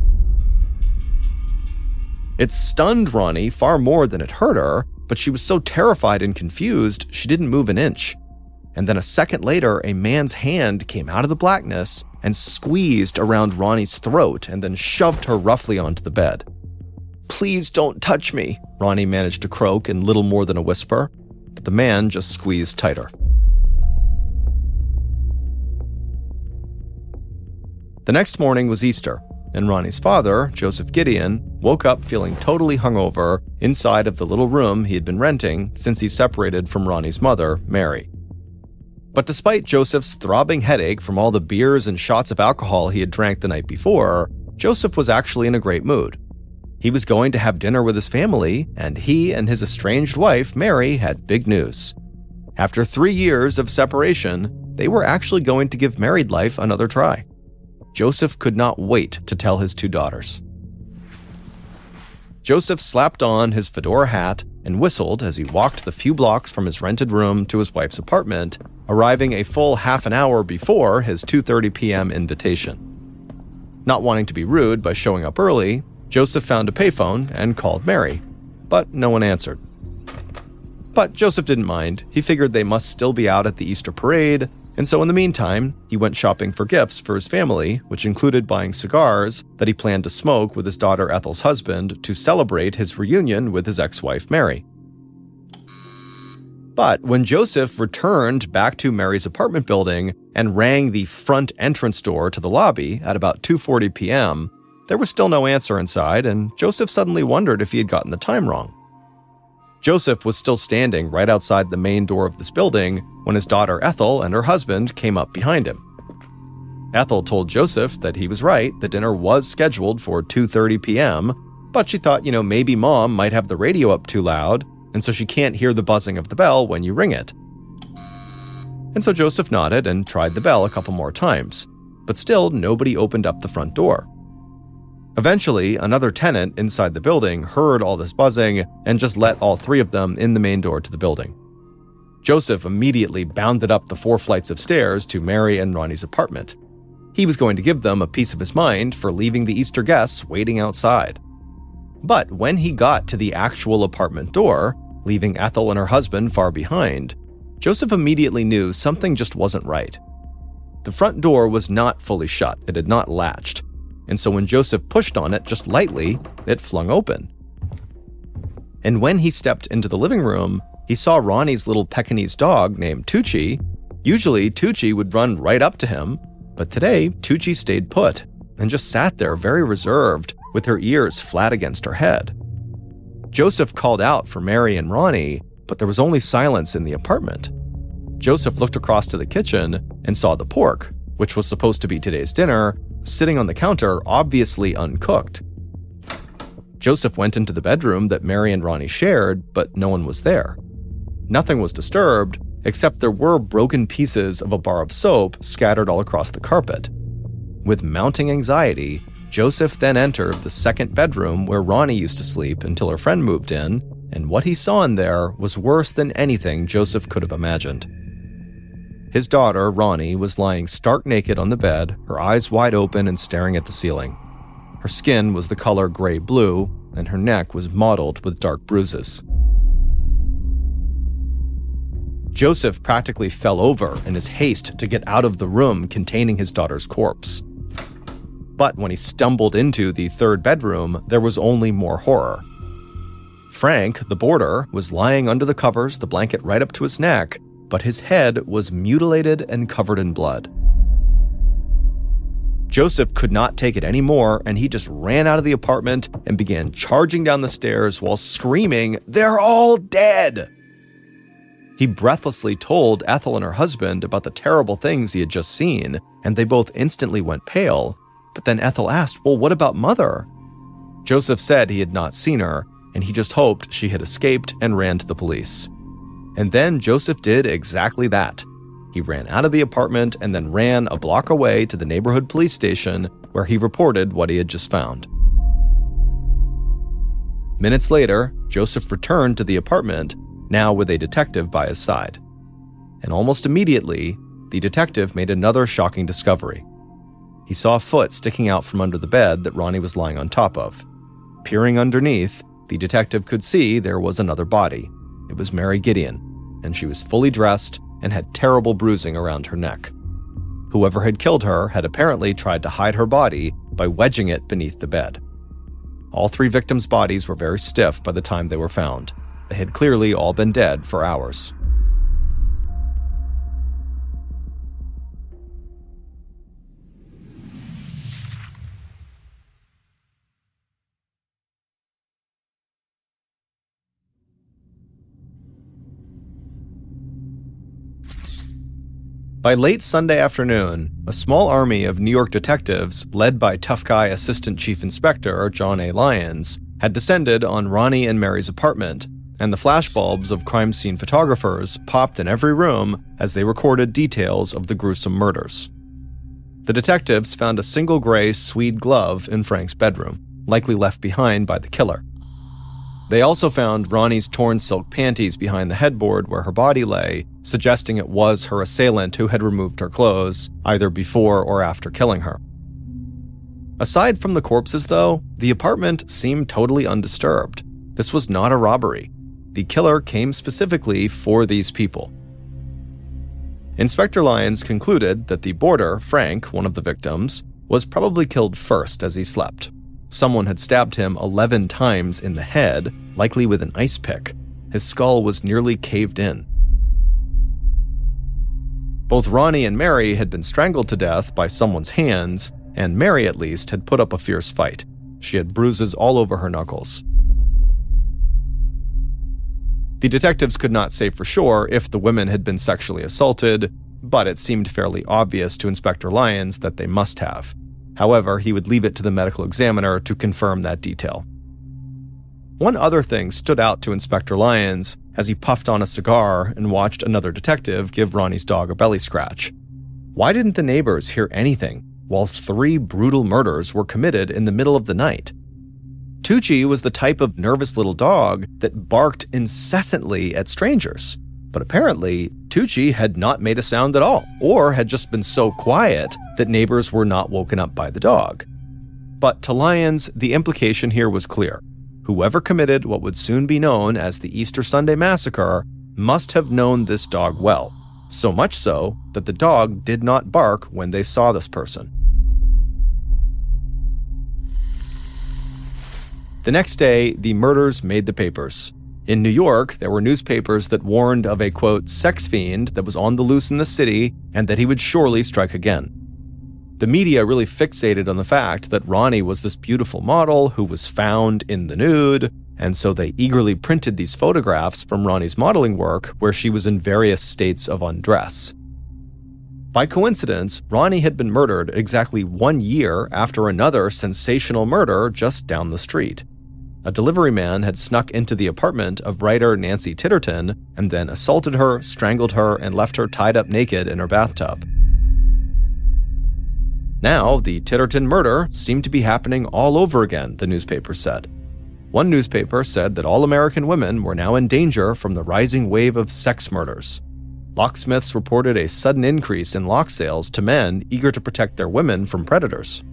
It stunned Ronnie far more than it hurt her, but she was so terrified and confused, she didn't move an inch. And then a second later, a man's hand came out of the blackness and squeezed around Ronnie's throat and then shoved her roughly onto the bed. "Please don't touch me," Ronnie managed to croak in little more than a whisper, but the man just squeezed tighter. The next morning was Easter, and Ronnie's father, Joseph Gideon, woke up feeling totally hungover inside of the little room he had been renting since he separated from Ronnie's mother, Mary. But despite Joseph's throbbing headache from all the beers and shots of alcohol he had drank the night before, Joseph was actually in a great mood. He was going to have dinner with his family, and he and his estranged wife, Mary, had big news. After 3 years of separation, they were actually going to give married life another try. Joseph could not wait to tell his 2 daughters. Joseph slapped on his fedora hat and whistled as he walked the few blocks from his rented room to his wife's apartment, arriving a full half an hour before his 2:30 p.m. invitation. Not wanting to be rude by showing up early, Joseph found a payphone and called Mary, but no one answered. But Joseph didn't mind. He figured they must still be out at the Easter parade, and so in the meantime, he went shopping for gifts for his family, which included buying cigars that he planned to smoke with his daughter Ethel's husband to celebrate his reunion with his ex-wife Mary. But when Joseph returned back to Mary's apartment building and rang the front entrance door to the lobby at about 2:40 p.m., there was still no answer inside, and Joseph suddenly wondered if he had gotten the time wrong. Joseph was still standing right outside the main door of this building when his daughter Ethel and her husband came up behind him. Ethel told Joseph that he was right, the dinner was scheduled for 2:30 p.m., but she thought, maybe Mom might have the radio up too loud, and so she can't hear the buzzing of the bell when you ring it. And so Joseph nodded and tried the bell a couple more times, but still nobody opened up the front door. Eventually, another tenant inside the building heard all this buzzing and just let all three of them in the main door to the building. Joseph immediately bounded up the 4 flights of stairs to Mary and Ronnie's apartment. He was going to give them a piece of his mind for leaving the Easter guests waiting outside. But when he got to the actual apartment door, leaving Ethel and her husband far behind, Joseph immediately knew something just wasn't right. The front door was not fully shut, it had not latched, and so when Joseph pushed on it just lightly, it flung open. And when he stepped into the living room, he saw Ronnie's little Pekingese dog named Tucci. Usually, Tucci would run right up to him, but today, Tucci stayed put and just sat there very reserved, with her ears flat against her head. Joseph called out for Mary and Ronnie, but there was only silence in the apartment. Joseph looked across to the kitchen and saw the pork, which was supposed to be today's dinner, sitting on the counter, obviously uncooked. Joseph went into the bedroom that Mary and Ronnie shared, but no one was there. Nothing was disturbed, except there were broken pieces of a bar of soap scattered all across the carpet. With mounting anxiety, Joseph then entered the second bedroom where Ronnie used to sleep until her friend moved in, and what he saw in there was worse than anything Joseph could have imagined. His daughter, Ronnie, was lying stark naked on the bed, her eyes wide open and staring at the ceiling. Her skin was the color gray-blue, and her neck was mottled with dark bruises. Joseph practically fell over in his haste to get out of the room containing his daughter's corpse. But when he stumbled into the third bedroom, there was only more horror. Frank, the boarder, was lying under the covers, the blanket right up to his neck, but his head was mutilated and covered in blood. Joseph could not take it anymore, and he just ran out of the apartment and began charging down the stairs while screaming, "They're all dead!" He breathlessly told Ethel and her husband about the terrible things he had just seen, and they both instantly went pale. But then Ethel asked, "Well, what about Mother?" Joseph said he had not seen her, and he just hoped she had escaped and ran to the police. And then Joseph did exactly that. He ran out of the apartment and then ran a block away to the neighborhood police station, where he reported what he had just found. Minutes later, Joseph returned to the apartment, now with a detective by his side. And almost immediately, the detective made another shocking discovery. He saw a foot sticking out from under the bed that Ronnie was lying on top of. Peering underneath, the detective could see there was another body. It was Mary Gideon, and she was fully dressed and had terrible bruising around her neck. Whoever had killed her had apparently tried to hide her body by wedging it beneath the bed. All 3 victims' bodies were very stiff by the time they were found. They had clearly all been dead for hours. By late Sunday afternoon, a small army of New York detectives, led by tough guy Assistant Chief Inspector John A. Lyons, had descended on Ronnie and Mary's apartment, and the flashbulbs of crime scene photographers popped in every room as they recorded details of the gruesome murders. The detectives found a single gray Swede glove in Frank's bedroom, likely left behind by the killer. They also found Ronnie's torn silk panties behind the headboard where her body lay, suggesting it was her assailant who had removed her clothes, either before or after killing her. Aside from the corpses, though, the apartment seemed totally undisturbed. This was not a robbery. The killer came specifically for these people. Inspector Lyons concluded that the boarder, Frank, one of the victims, was probably killed first as he slept. Someone had stabbed him 11 times in the head, likely with an ice pick. His skull was nearly caved in. Both Ronnie and Mary had been strangled to death by someone's hands, and Mary, at least, had put up a fierce fight. She had bruises all over her knuckles. The detectives could not say for sure if the women had been sexually assaulted, but it seemed fairly obvious to Inspector Lyons that they must have. However, he would leave it to the medical examiner to confirm that detail. One other thing stood out to Inspector Lyons as he puffed on a cigar and watched another detective give Ronnie's dog a belly scratch. Why didn't the neighbors hear anything whilst 3 brutal murders were committed in the middle of the night? Tucci was the type of nervous little dog that barked incessantly at strangers, but apparently Tucci had not made a sound at all, or had just been so quiet that neighbors were not woken up by the dog. But to Lyons, the implication here was clear. Whoever committed what would soon be known as the Easter Sunday massacre must have known this dog well, so much so that the dog did not bark when they saw this person. The next day, the murders made the papers. In New York, there were newspapers that warned of a, quote, sex fiend that was on the loose in the city and that he would surely strike again. The media really fixated on the fact that Ronnie was this beautiful model who was found in the nude, and so they eagerly printed these photographs from Ronnie's modeling work where she was in various states of undress. By coincidence, Ronnie had been murdered exactly 1 year after another sensational murder just down the street. A delivery man had snuck into the apartment of writer Nancy Titterton and then assaulted her, strangled her, and left her tied up naked in her bathtub. Now, the Titterton murder seemed to be happening all over again, the newspaper said. One newspaper said that all American women were now in danger from the rising wave of sex murders. Locksmiths reported a sudden increase in lock sales to men eager to protect their women from predators.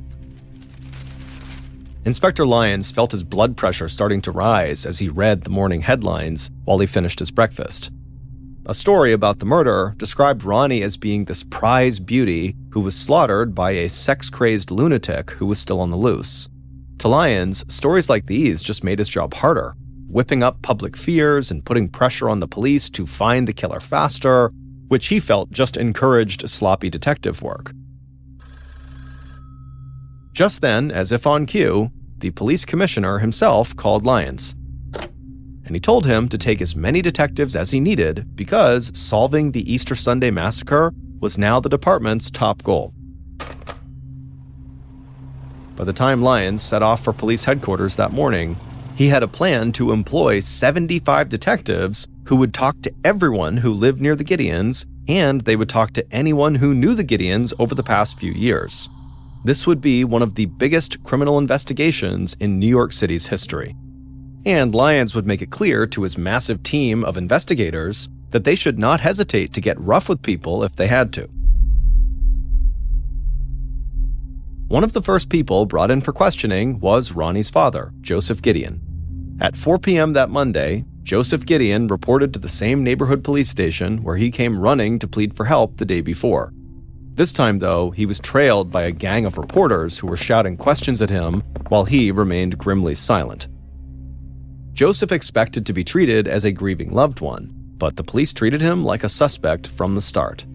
Inspector Lyons felt his blood pressure starting to rise as he read the morning headlines while he finished his breakfast. A story about the murder described Ronnie as being this prize beauty who was slaughtered by a sex-crazed lunatic who was still on the loose. To Lyons, stories like these just made his job harder, whipping up public fears and putting pressure on the police to find the killer faster, which he felt just encouraged sloppy detective work. Just then, as if on cue, the police commissioner himself called Lyons. And he told him to take as many detectives as he needed because solving the Easter Sunday massacre was now the department's top goal. By the time Lyons set off for police headquarters that morning, he had a plan to employ 75 detectives who would talk to everyone who lived near the Gideons, and they would talk to anyone who knew the Gideons over the past few years. This would be one of the biggest criminal investigations in New York City's history. And Lyons would make it clear to his massive team of investigators that they should not hesitate to get rough with people if they had to. One of the first people brought in for questioning was Ronnie's father, Joseph Gideon. At 4 p.m. that Monday, Joseph Gideon reported to the same neighborhood police station where he came running to plead for help the day before. This time, though, he was trailed by a gang of reporters who were shouting questions at him while he remained grimly silent. Joseph expected to be treated as a grieving loved one, but the police treated him like a suspect from the start.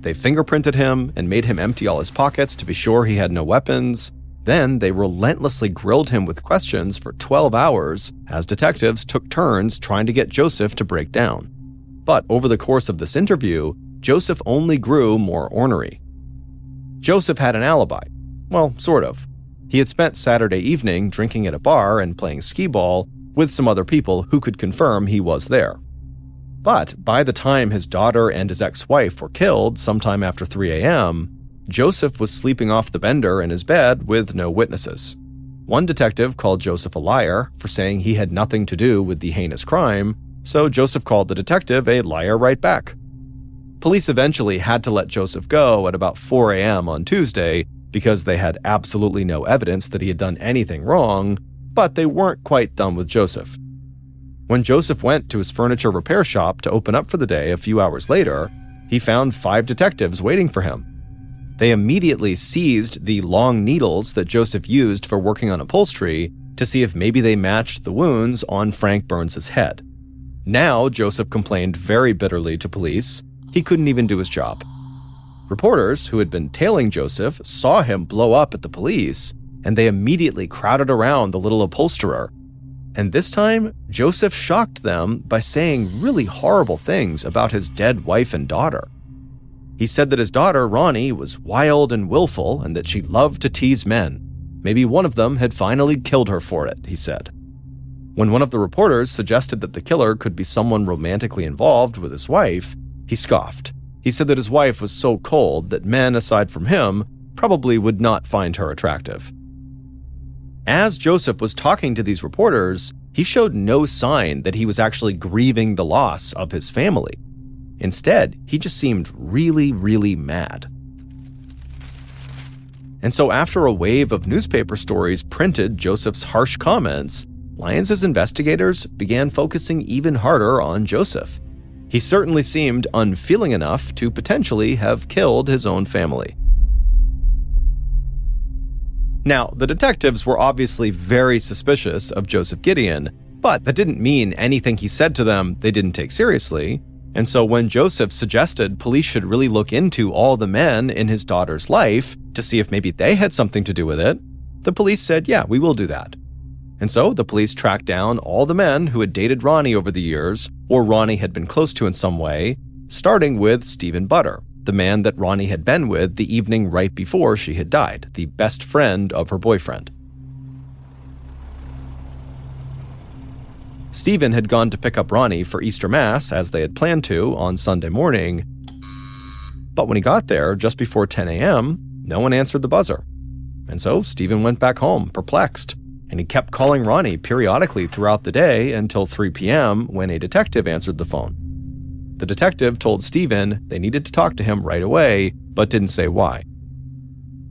They fingerprinted him and made him empty all his pockets to be sure he had no weapons. Then they relentlessly grilled him with questions for 12 hours as detectives took turns trying to get Joseph to break down. But over the course of this interview, Joseph only grew more ornery. Joseph had an alibi. Well, sort of. He had spent Saturday evening drinking at a bar and playing skee-ball with some other people who could confirm he was there. But by the time his daughter and his ex-wife were killed sometime after 3 a.m., Joseph was sleeping off the bender in his bed with no witnesses. One detective called Joseph a liar for saying he had nothing to do with the heinous crime, so Joseph called the detective a liar right back. Police eventually had to let Joseph go at about 4 a.m. on Tuesday because they had absolutely no evidence that he had done anything wrong, but they weren't quite done with Joseph. When Joseph went to his furniture repair shop to open up for the day a few hours later, he found 5 detectives waiting for him. They immediately seized the long needles that Joseph used for working on upholstery to see if maybe they matched the wounds on Frank Burns' head. Now, Joseph complained very bitterly to police. He couldn't even do his job. Reporters who had been tailing Joseph saw him blow up at the police, and they immediately crowded around the little upholsterer. And this time, Joseph shocked them by saying really horrible things about his dead wife and daughter. He said that his daughter, Ronnie, was wild and willful and that she loved to tease men. Maybe one of them had finally killed her for it, he said. When one of the reporters suggested that the killer could be someone romantically involved with his wife, he scoffed. He said that his wife was so cold that men, aside from him, probably would not find her attractive. As Joseph was talking to these reporters, he showed no sign that he was actually grieving the loss of his family. Instead, he just seemed really, really mad. And so after a wave of newspaper stories printed Joseph's harsh comments, Lyons' investigators began focusing even harder on Joseph. He certainly seemed unfeeling enough to potentially have killed his own family. Now, the detectives were obviously very suspicious of Joseph Gideon, but that didn't mean anything he said to them they didn't take seriously. And so when Joseph suggested police should really look into all the men in his daughter's life to see if maybe they had something to do with it, the police said, yeah, we will do that. And so the police tracked down all the men who had dated Ronnie over the years, or Ronnie had been close to in some way, starting with Stephen Butter, the man that Ronnie had been with the evening right before she had died, the best friend of her boyfriend. Stephen had gone to pick up Ronnie for Easter Mass, as they had planned to, on Sunday morning. But when he got there, just before 10 a.m., no one answered the buzzer. And so Stephen went back home, perplexed, and he kept calling Ronnie periodically throughout the day until 3 p.m. when a detective answered the phone. The detective told Stephen they needed to talk to him right away, but didn't say why.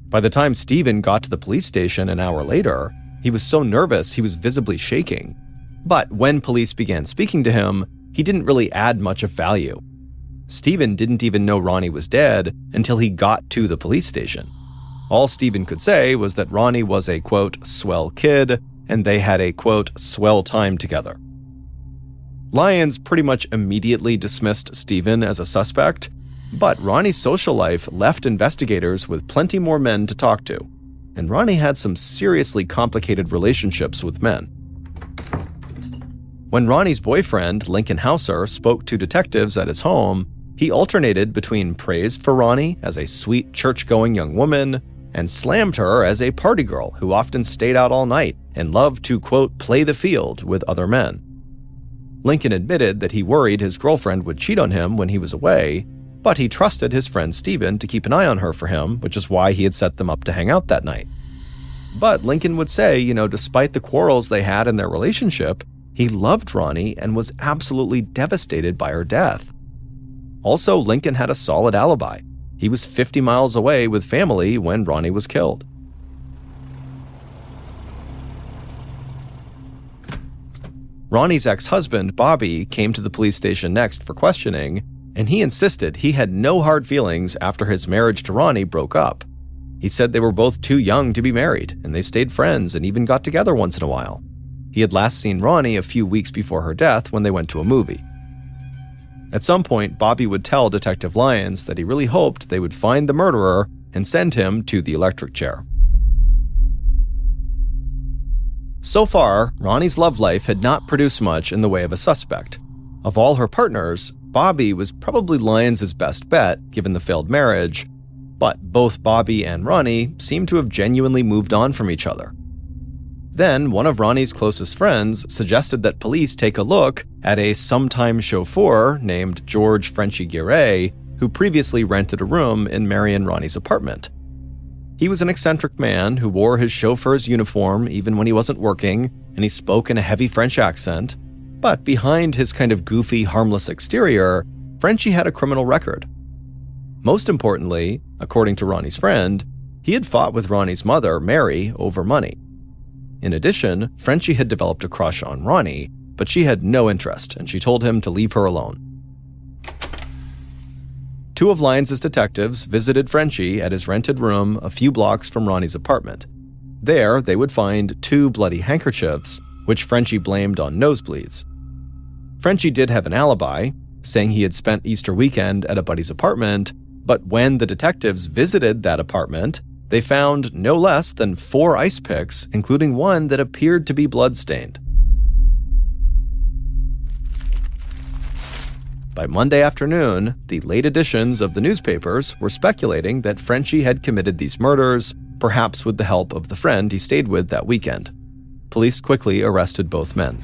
By the time Stephen got to the police station an hour later, he was so nervous he was visibly shaking. But when police began speaking to him, he didn't really add much of value. Stephen didn't even know Ronnie was dead until he got to the police station. All Stephen could say was that Ronnie was a, quote, swell kid, and they had a, quote, swell time together. Lyons pretty much immediately dismissed Stephen as a suspect, but Ronnie's social life left investigators with plenty more men to talk to, and Ronnie had some seriously complicated relationships with men. When Ronnie's boyfriend, Lincoln Hauser, spoke to detectives at his home, he alternated between praise for Ronnie as a sweet church-going young woman and slammed her as a party girl who often stayed out all night and loved to, quote, play the field with other men. Lincoln admitted that he worried his girlfriend would cheat on him when he was away, but he trusted his friend Stephen to keep an eye on her for him, which is why he had set them up to hang out that night. But Lincoln would say, despite the quarrels they had in their relationship, he loved Ronnie and was absolutely devastated by her death. Also, Lincoln had a solid alibi. He was 50 miles away with family when Ronnie was killed. Ronnie's ex-husband, Bobby, came to the police station next for questioning, and he insisted he had no hard feelings after his marriage to Ronnie broke up. He said they were both too young to be married, and they stayed friends and even got together once in a while. He had last seen Ronnie a few weeks before her death when they went to a movie. At some point, Bobby would tell Detective Lyons that he really hoped they would find the murderer and send him to the electric chair. So far, Ronnie's love life had not produced much in the way of a suspect. Of all her partners, Bobby was probably Lyons' best bet, given the failed marriage, but both Bobby and Ronnie seemed to have genuinely moved on from each other. Then, one of Ronnie's closest friends suggested that police take a look at a sometime chauffeur named George Frenchy Guéret, who previously rented a room in Mary and Ronnie's apartment. He was an eccentric man who wore his chauffeur's uniform even when he wasn't working, and he spoke in a heavy French accent. But behind his kind of goofy, harmless exterior, Frenchy had a criminal record. Most importantly, according to Ronnie's friend, he had fought with Ronnie's mother, Mary, over money. In addition, Frenchy had developed a crush on Ronnie, but she had no interest, and she told him to leave her alone. Two of Lyons' detectives visited Frenchy at his rented room a few blocks from Ronnie's apartment. There, they would find 2 bloody handkerchiefs, which Frenchy blamed on nosebleeds. Frenchy did have an alibi, saying he had spent Easter weekend at a buddy's apartment, but when the detectives visited that apartment, they found no less than 4 ice picks, including one that appeared to be blood-stained. By Monday afternoon, the late editions of the newspapers were speculating that Frenchy had committed these murders, perhaps with the help of the friend he stayed with that weekend. police quickly arrested both men.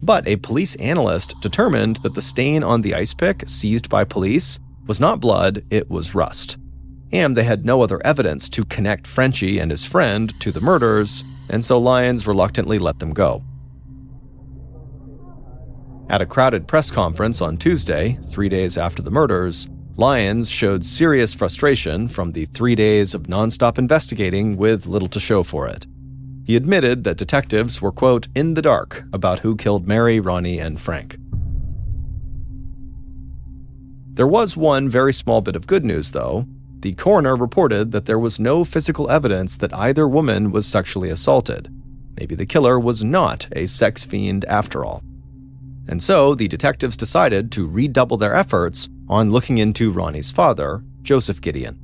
But a police analyst determined that the stain on the ice pick seized by police was not blood, it was rust. And they had no other evidence to connect Frenchie and his friend to the murders, and so Lyons reluctantly let them go. At a crowded press conference on Tuesday, 3 days after the murders, Lyons showed serious frustration from the 3 days of nonstop investigating with little to show for it. He admitted that detectives were, quote, in the dark about who killed Mary, Ronnie, and Frank. There was one very small bit of good news, though. The coroner reported that there was no physical evidence that either woman was sexually assaulted. Maybe the killer was not a sex fiend after all. And so the detectives decided to redouble their efforts on looking into Ronnie's father, Joseph Gideon.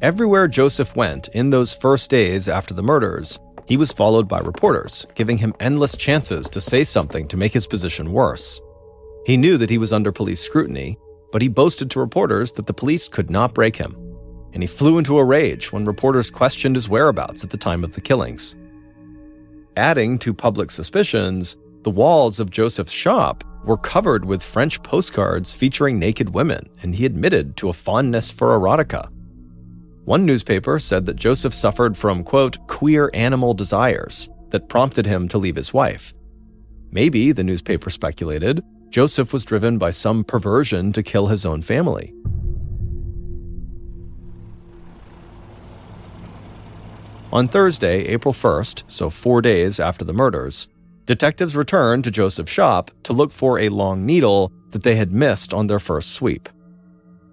Everywhere Joseph went in those first days after the murders, he was followed by reporters, giving him endless chances to say something to make his position worse. He knew that he was under police scrutiny, but he boasted to reporters that the police could not break him. And he flew into a rage when reporters questioned his whereabouts at the time of the killings. Adding to public suspicions, the walls of Joseph's shop were covered with French postcards featuring naked women, and he admitted to a fondness for erotica. One newspaper said that Joseph suffered from, quote, queer animal desires that prompted him to leave his wife. Maybe, the newspaper speculated, Joseph was driven by some perversion to kill his own family. On Thursday, April 1st, so 4 days after the murders, detectives returned to Joseph's shop to look for a long needle that they had missed on their first sweep.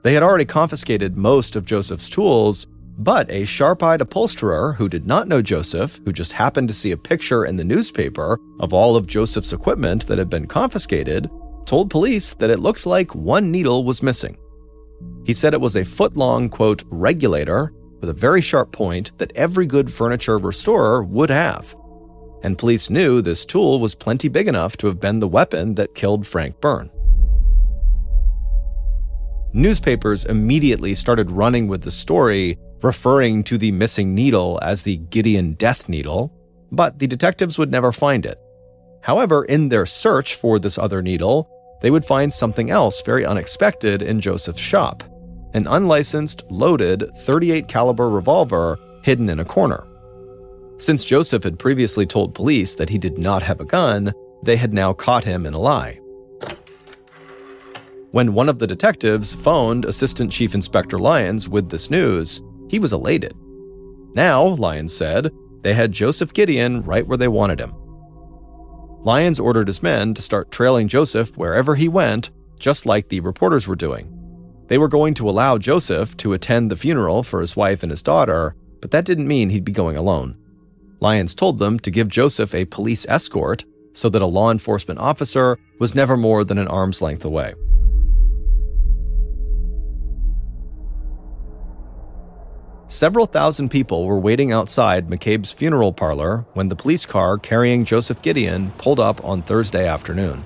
They had already confiscated most of Joseph's tools, but a sharp-eyed upholsterer who did not know Joseph, who just happened to see a picture in the newspaper of all of Joseph's equipment that had been confiscated, told police that it looked like one needle was missing. He said it was a foot-long, quote, regulator with a very sharp point that every good furniture restorer would have. And police knew this tool was plenty big enough to have been the weapon that killed Frank Byrne. Newspapers immediately started running with the story, referring to the missing needle as the Gideon Death Needle, but the detectives would never find it. However, in their search for this other needle, they would find something else very unexpected in Joseph's shop, an unlicensed, loaded .38 caliber revolver hidden in a corner. Since Joseph had previously told police that he did not have a gun, they had now caught him in a lie. When one of the detectives phoned Assistant Chief Inspector Lyons with this news, he was elated. Now, Lyons said, they had Joseph Gideon right where they wanted him. Lyons ordered his men to start trailing Joseph wherever he went, just like the reporters were doing. They were going to allow Joseph to attend the funeral for his wife and his daughter, but that didn't mean he'd be going alone. Lyons told them to give Joseph a police escort so that a law enforcement officer was never more than an arm's length away. Several thousand people were waiting outside McCabe's funeral parlor when the police car carrying Joseph Gideon pulled up on Thursday afternoon.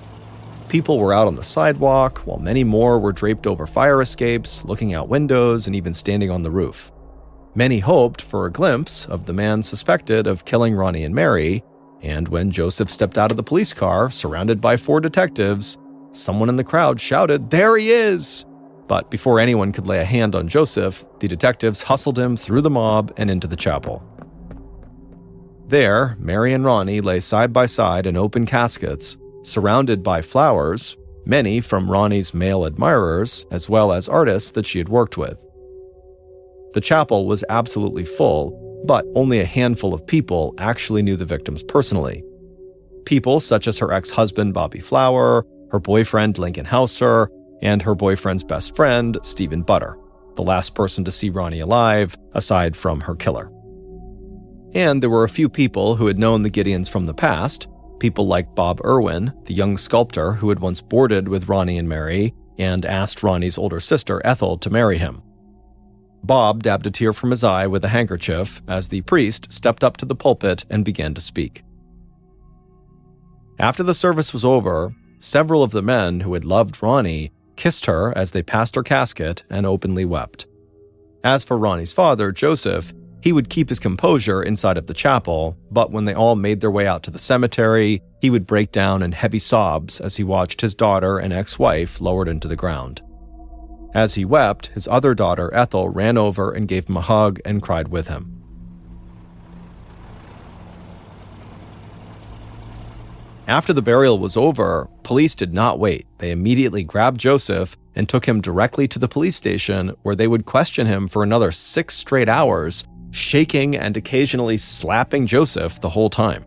People were out on the sidewalk, while many more were draped over fire escapes, looking out windows, and even standing on the roof. Many hoped for a glimpse of the man suspected of killing Ronnie and Mary, and when Joseph stepped out of the police car, surrounded by 4 detectives, someone in the crowd shouted, "There he is!" But before anyone could lay a hand on Joseph, the detectives hustled him through the mob and into the chapel. There, Mary and Ronnie lay side by side in open caskets, surrounded by flowers, many from Ronnie's male admirers, as well as artists that she had worked with. The chapel was absolutely full, but only a handful of people actually knew the victims personally. People such as her ex-husband Bobby Flower, her boyfriend Lincoln Hauser, and her boyfriend's best friend, Stephen Butter, the last person to see Ronnie alive, aside from her killer. And there were a few people who had known the Gideons from the past, people like Bob Irwin, the young sculptor who had once boarded with Ronnie and Mary and asked Ronnie's older sister Ethel to marry him. Bob dabbed a tear from his eye with a handkerchief as the priest stepped up to the pulpit and began to speak. After the service was over, several of the men who had loved Ronnie kissed her as they passed her casket and openly wept. As for Ronnie's father, Joseph, he would keep his composure inside of the chapel, but when they all made their way out to the cemetery, he would break down in heavy sobs as he watched his daughter and ex-wife lowered into the ground. As he wept, his other daughter, Ethel, ran over and gave him a hug and cried with him. After the burial was over, police did not wait. They immediately grabbed Joseph and took him directly to the police station, where they would question him for another 6 straight hours, shaking and occasionally slapping Joseph the whole time.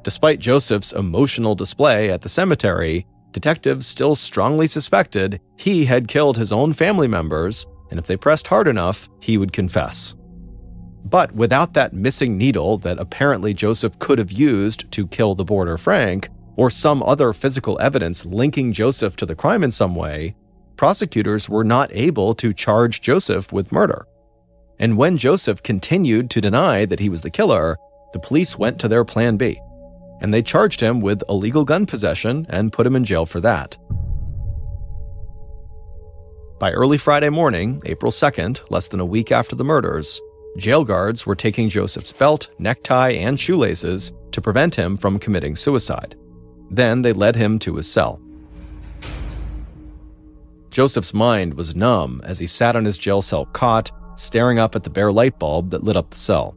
Despite Joseph's emotional display at the cemetery, detectives still strongly suspected he had killed his own family members, and if they pressed hard enough, he would confess. But without that missing needle that apparently Joseph could have used to kill the boarder Frank, or some other physical evidence linking Joseph to the crime in some way, prosecutors were not able to charge Joseph with murder. And when Joseph continued to deny that he was the killer, the police went to their plan B, and they charged him with illegal gun possession and put him in jail for that. By early Friday morning, April 2nd, less than a week after the murders, jail guards were taking Joseph's belt, necktie, and shoelaces to prevent him from committing suicide. Then they led him to his cell. Joseph's mind was numb as he sat on his jail cell cot, staring up at the bare light bulb that lit up the cell.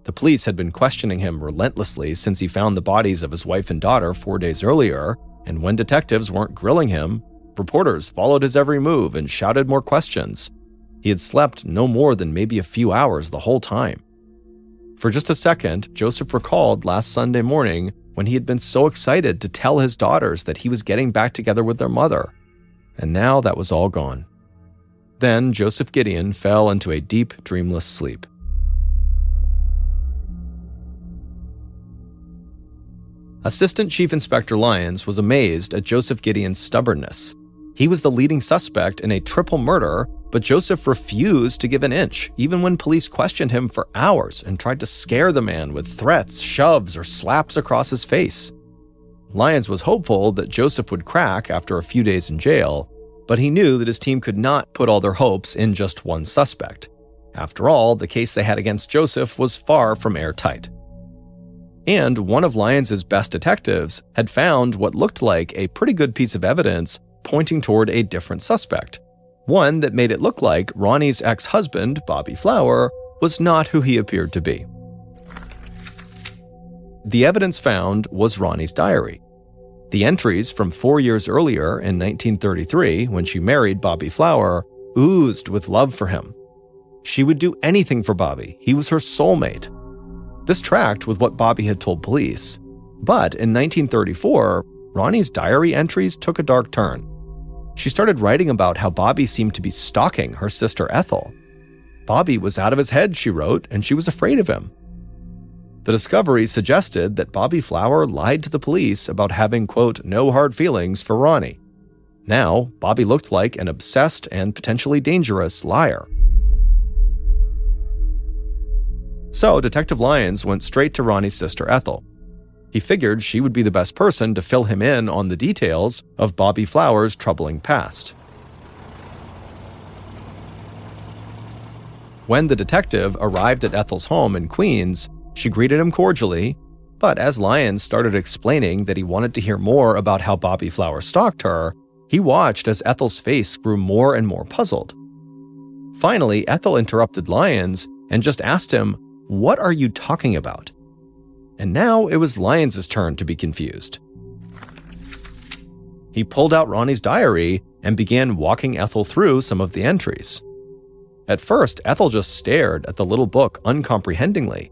The police had been questioning him relentlessly since he found the bodies of his wife and daughter 4 days earlier, and when detectives weren't grilling him, reporters followed his every move and shouted more questions. He had slept no more than maybe a few hours the whole time. For just a second, Joseph recalled last Sunday morning when he had been so excited to tell his daughters that he was getting back together with their mother. And now that was all gone. Then Joseph Gideon fell into a deep, dreamless sleep. Assistant Chief Inspector Lyons was amazed at Joseph Gideon's stubbornness. He was the leading suspect in a triple murder, but Joseph refused to give an inch, even when police questioned him for hours and tried to scare the man with threats, shoves, or slaps across his face. Lyons was hopeful that Joseph would crack after a few days in jail, but he knew that his team could not put all their hopes in just one suspect. After all, the case they had against Joseph was far from airtight. And one of Lyons' best detectives had found what looked like a pretty good piece of evidence pointing toward a different suspect, one that made it look like Ronnie's ex-husband, Bobby Flower, was not who he appeared to be. The evidence found was Ronnie's diary. The entries from 4 years earlier in 1933, when she married Bobby Flower, oozed with love for him. She would do anything for Bobby. He was her soulmate. This tracked with what Bobby had told police. But in 1934, Ronnie's diary entries took a dark turn. She started writing about how Bobby seemed to be stalking her sister Ethel. Bobby was out of his head, she wrote, and she was afraid of him. The discovery suggested that Bobby Flower lied to the police about having, quote, no hard feelings for Ronnie. Now, Bobby looked like an obsessed and potentially dangerous liar. So, Detective Lyons went straight to Ronnie's sister Ethel. He figured she would be the best person to fill him in on the details of Bobby Flower's troubling past. When the detective arrived at Ethel's home in Queens, she greeted him cordially, but as Lyons started explaining that he wanted to hear more about how Bobby Flower stalked her, he watched as Ethel's face grew more and more puzzled. Finally, Ethel interrupted Lyons and just asked him, "What are you talking about?" And now it was Lyons' turn to be confused. He pulled out Ronnie's diary and began walking Ethel through some of the entries. At first, Ethel just stared at the little book uncomprehendingly.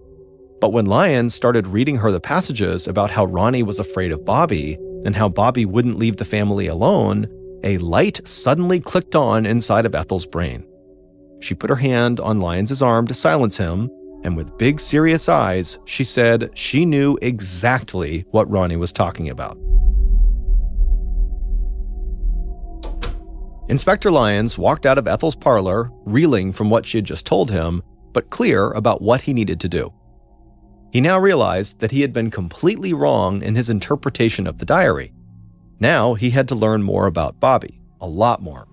But when Lyons started reading her the passages about how Ronnie was afraid of Bobby and how Bobby wouldn't leave the family alone, a light suddenly clicked on inside of Ethel's brain. She put her hand on Lyons' arm to silence him, and with big, serious eyes, she said she knew exactly what Ronnie was talking about. Inspector Lyons walked out of Ethel's parlor, reeling from what she had just told him, but clear about what he needed to do. He now realized that he had been completely wrong in his interpretation of the diary. Now he had to learn more about Bobby, a lot more.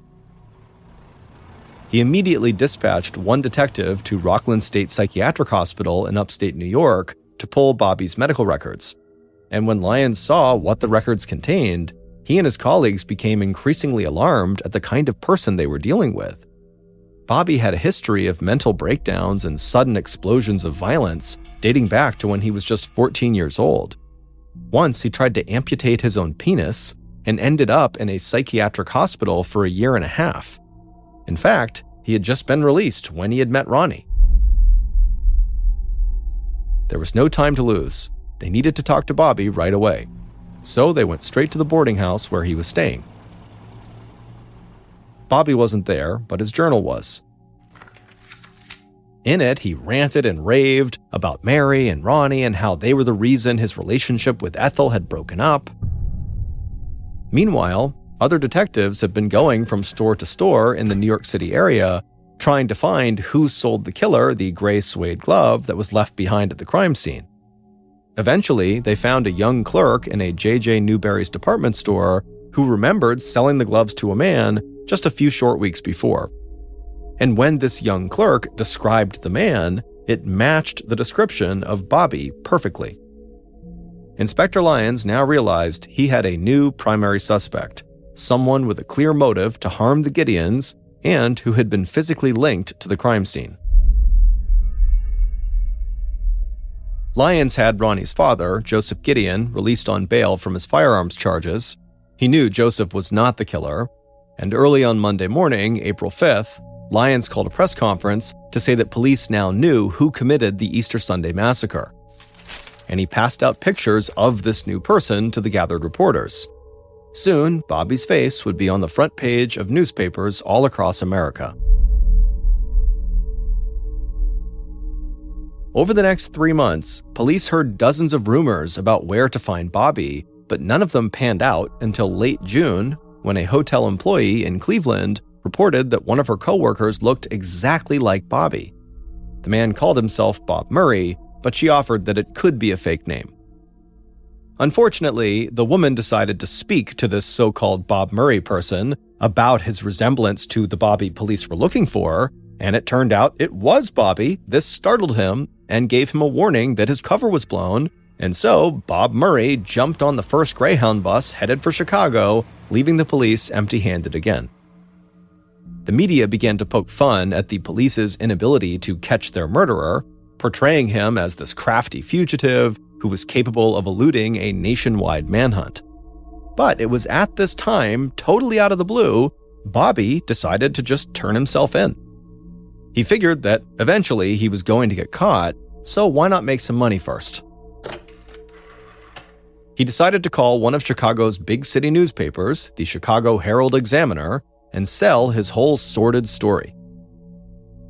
He immediately dispatched one detective to Rockland State Psychiatric Hospital in upstate New York to pull Bobby's medical records. And when Lyons saw what the records contained, he and his colleagues became increasingly alarmed at the kind of person they were dealing with. Bobby had a history of mental breakdowns and sudden explosions of violence dating back to when he was just 14 years old. Once he tried to amputate his own penis and ended up in a psychiatric hospital for a year and a half. In fact, he had just been released when he had met Ronnie. There was no time to lose. They needed to talk to Bobby right away. So they went straight to the boarding house where he was staying. Bobby wasn't there, but his journal was. In it, he ranted and raved about Mary and Ronnie and how they were the reason his relationship with Ethel had broken up. Meanwhile, other detectives had been going from store to store in the New York City area, trying to find who sold the killer the gray suede glove that was left behind at the crime scene. Eventually, they found a young clerk in a J.J. Newberry's department store who remembered selling the gloves to a man just a few short weeks before. And when this young clerk described the man, it matched the description of Bobby perfectly. Inspector Lyons now realized he had a new primary suspect, someone with a clear motive to harm the Gideons and who had been physically linked to the crime scene. Lyons had Ronnie's father, Joseph Gideon, released on bail from his firearms charges. He knew Joseph was not the killer, and early on Monday morning, April 5th, Lyons called a press conference to say that police now knew who committed the Easter Sunday massacre. And he passed out pictures of this new person to the gathered reporters. Soon, Bobby's face would be on the front page of newspapers all across America. Over the next 3 months, police heard dozens of rumors about where to find Bobby, but none of them panned out until late June, when a hotel employee in Cleveland reported that one of her coworkers looked exactly like Bobby. The man called himself Bob Murray, but she offered that it could be a fake name. Unfortunately, the woman decided to speak to this so-called Bob Murray person about his resemblance to the Bobby police were looking for, and it turned out it was Bobby. This startled him and gave him a warning that his cover was blown, and so Bob Murray jumped on the first Greyhound bus headed for Chicago, leaving the police empty-handed again. The media began to poke fun at the police's inability to catch their murderer, portraying him as this crafty fugitive who was capable of eluding a nationwide manhunt. But it was at this time, totally out of the blue, Bobby decided to just turn himself in. He figured that eventually he was going to get caught, so why not make some money first? He decided to call one of Chicago's big city newspapers, the Chicago Herald-Examiner, and sell his whole sordid story.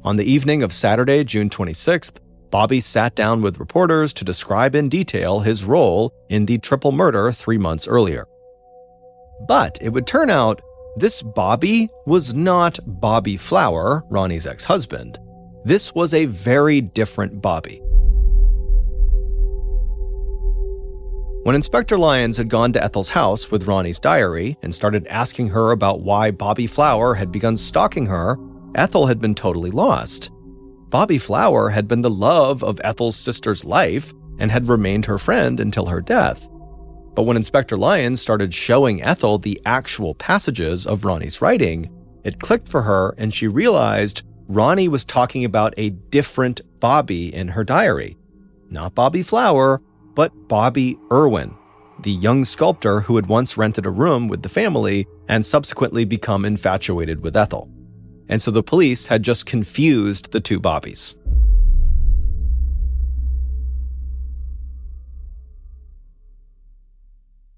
On the evening of Saturday, June 26th, Bobby sat down with reporters to describe in detail his role in the triple murder 3 months earlier. But it would turn out this Bobby was not Bobby Flower, Ronnie's ex-husband. This was a very different Bobby. When Inspector Lyons had gone to Ethel's house with Ronnie's diary and started asking her about why Bobby Flower had begun stalking her, Ethel had been totally lost. Bobby Flower had been the love of Ethel's sister's life and had remained her friend until her death. But when Inspector Lyons started showing Ethel the actual passages of Ronnie's writing, it clicked for her and she realized Ronnie was talking about a different Bobby in her diary. Not Bobby Flower, but Bobby Irwin, the young sculptor who had once rented a room with the family and subsequently become infatuated with Ethel. And so the police had just confused the two Bobbies.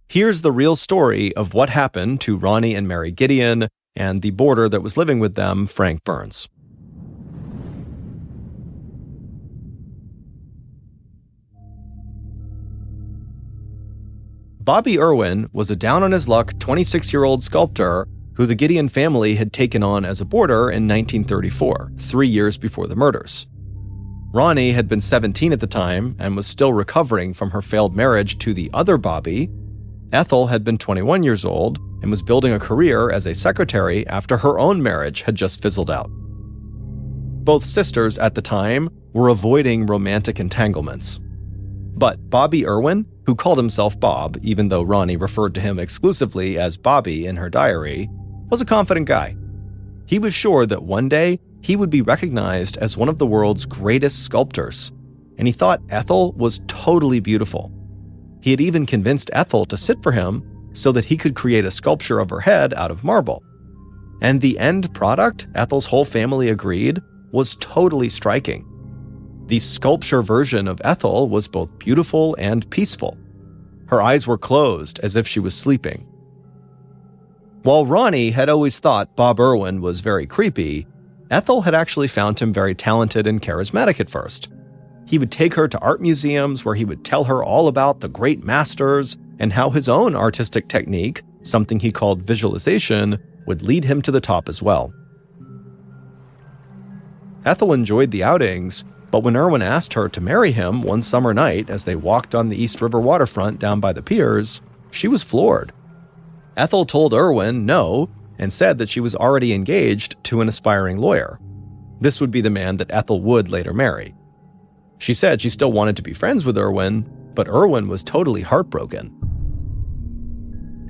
Here's the real story of what happened to Ronnie and Mary Gideon and the boarder that was living with them, Frank Burns. Bobby Irwin was a down-on-his-luck 26-year-old sculptor who the Gideon family had taken on as a boarder in 1934, 3 years before the murders. Ronnie had been 17 at the time and was still recovering from her failed marriage to the other Bobby. Ethel had been 21 years old and was building a career as a secretary after her own marriage had just fizzled out. Both sisters at the time were avoiding romantic entanglements. But Bobby Irwin, who called himself Bob, even though Ronnie referred to him exclusively as Bobby in her diary, was a confident guy. He was sure that one day he would be recognized as one of the world's greatest sculptors, and he thought Ethel was totally beautiful. He had even convinced Ethel to sit for him so that he could create a sculpture of her head out of marble. And the end product, Ethel's whole family agreed, was totally striking. The sculpture version of Ethel was both beautiful and peaceful. Her eyes were closed as if she was sleeping. While Ronnie had always thought Bob Irwin was very creepy, Ethel had actually found him very talented and charismatic at first. He would take her to art museums where he would tell her all about the great masters and how his own artistic technique, something he called visualization, would lead him to the top as well. Ethel enjoyed the outings, but when Irwin asked her to marry him one summer night as they walked on the East River waterfront down by the piers, she was floored. Ethel told Irwin no and said that she was already engaged to an aspiring lawyer. This would be the man that Ethel would later marry. She said she still wanted to be friends with Irwin, but Irwin was totally heartbroken.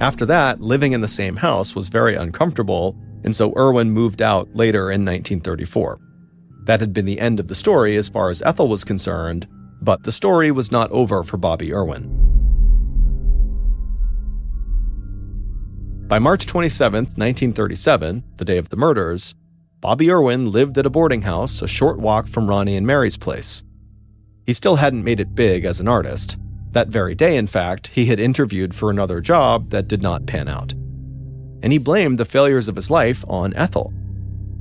After that, living in the same house was very uncomfortable, and so Irwin moved out later in 1934. That had been the end of the story as far as Ethel was concerned, but the story was not over for Bobby Irwin. By March 27, 1937, the day of the murders, Bobby Irwin lived at a boarding house a short walk from Ronnie and Mary's place. He still hadn't made it big as an artist. That very day, in fact, he had interviewed for another job that did not pan out. And he blamed the failures of his life on Ethel.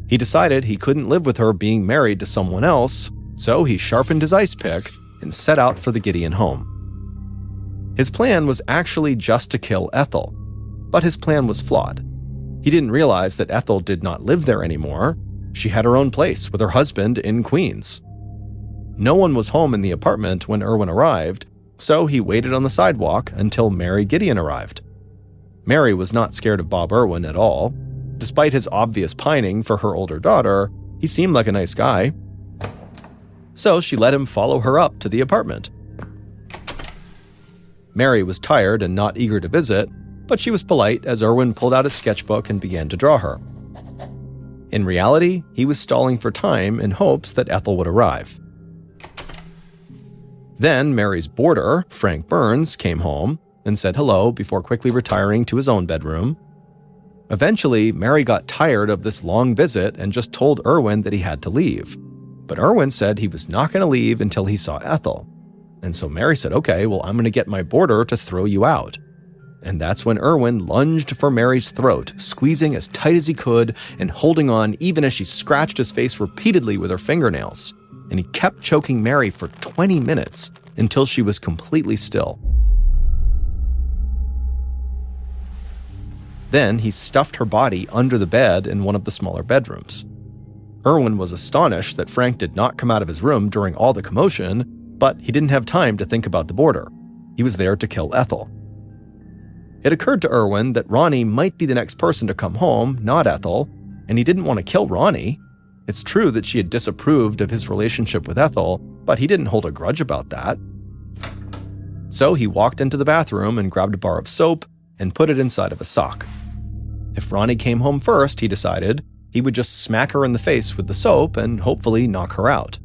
He decided he couldn't live with her being married to someone else, so he sharpened his ice pick and set out for the Gideon home. His plan was actually just to kill Ethel, but his plan was flawed. He didn't realize that Ethel did not live there anymore. She had her own place with her husband in Queens. No one was home in the apartment when Irwin arrived, so he waited on the sidewalk until Mary Gideon arrived. Mary was not scared of Bob Irwin at all. Despite his obvious pining for her older daughter, he seemed like a nice guy. So she let him follow her up to the apartment. Mary was tired and not eager to visit, but she was polite as Irwin pulled out his sketchbook and began to draw her. In reality, he was stalling for time in hopes that Ethel would arrive. Then Mary's boarder, Frank Burns, came home and said hello before quickly retiring to his own bedroom. Eventually, Mary got tired of this long visit and just told Irwin that he had to leave. But Irwin said he was not going to leave until he saw Ethel. And so Mary said, okay, well, I'm going to get my boarder to throw you out. And that's when Irwin lunged for Mary's throat, squeezing as tight as he could and holding on even as she scratched his face repeatedly with her fingernails. And he kept choking Mary for 20 minutes until she was completely still. Then he stuffed her body under the bed in one of the smaller bedrooms. Irwin was astonished that Frank did not come out of his room during all the commotion, but he didn't have time to think about the boarder. He was there to kill Ethel. It occurred to Irwin that Ronnie might be the next person to come home, not Ethel, and he didn't want to kill Ronnie. It's true that she had disapproved of his relationship with Ethel, but he didn't hold a grudge about that. So he walked into the bathroom and grabbed a bar of soap and put it inside of a sock. If Ronnie came home first, he decided, he would just smack her in the face with the soap and hopefully knock her out.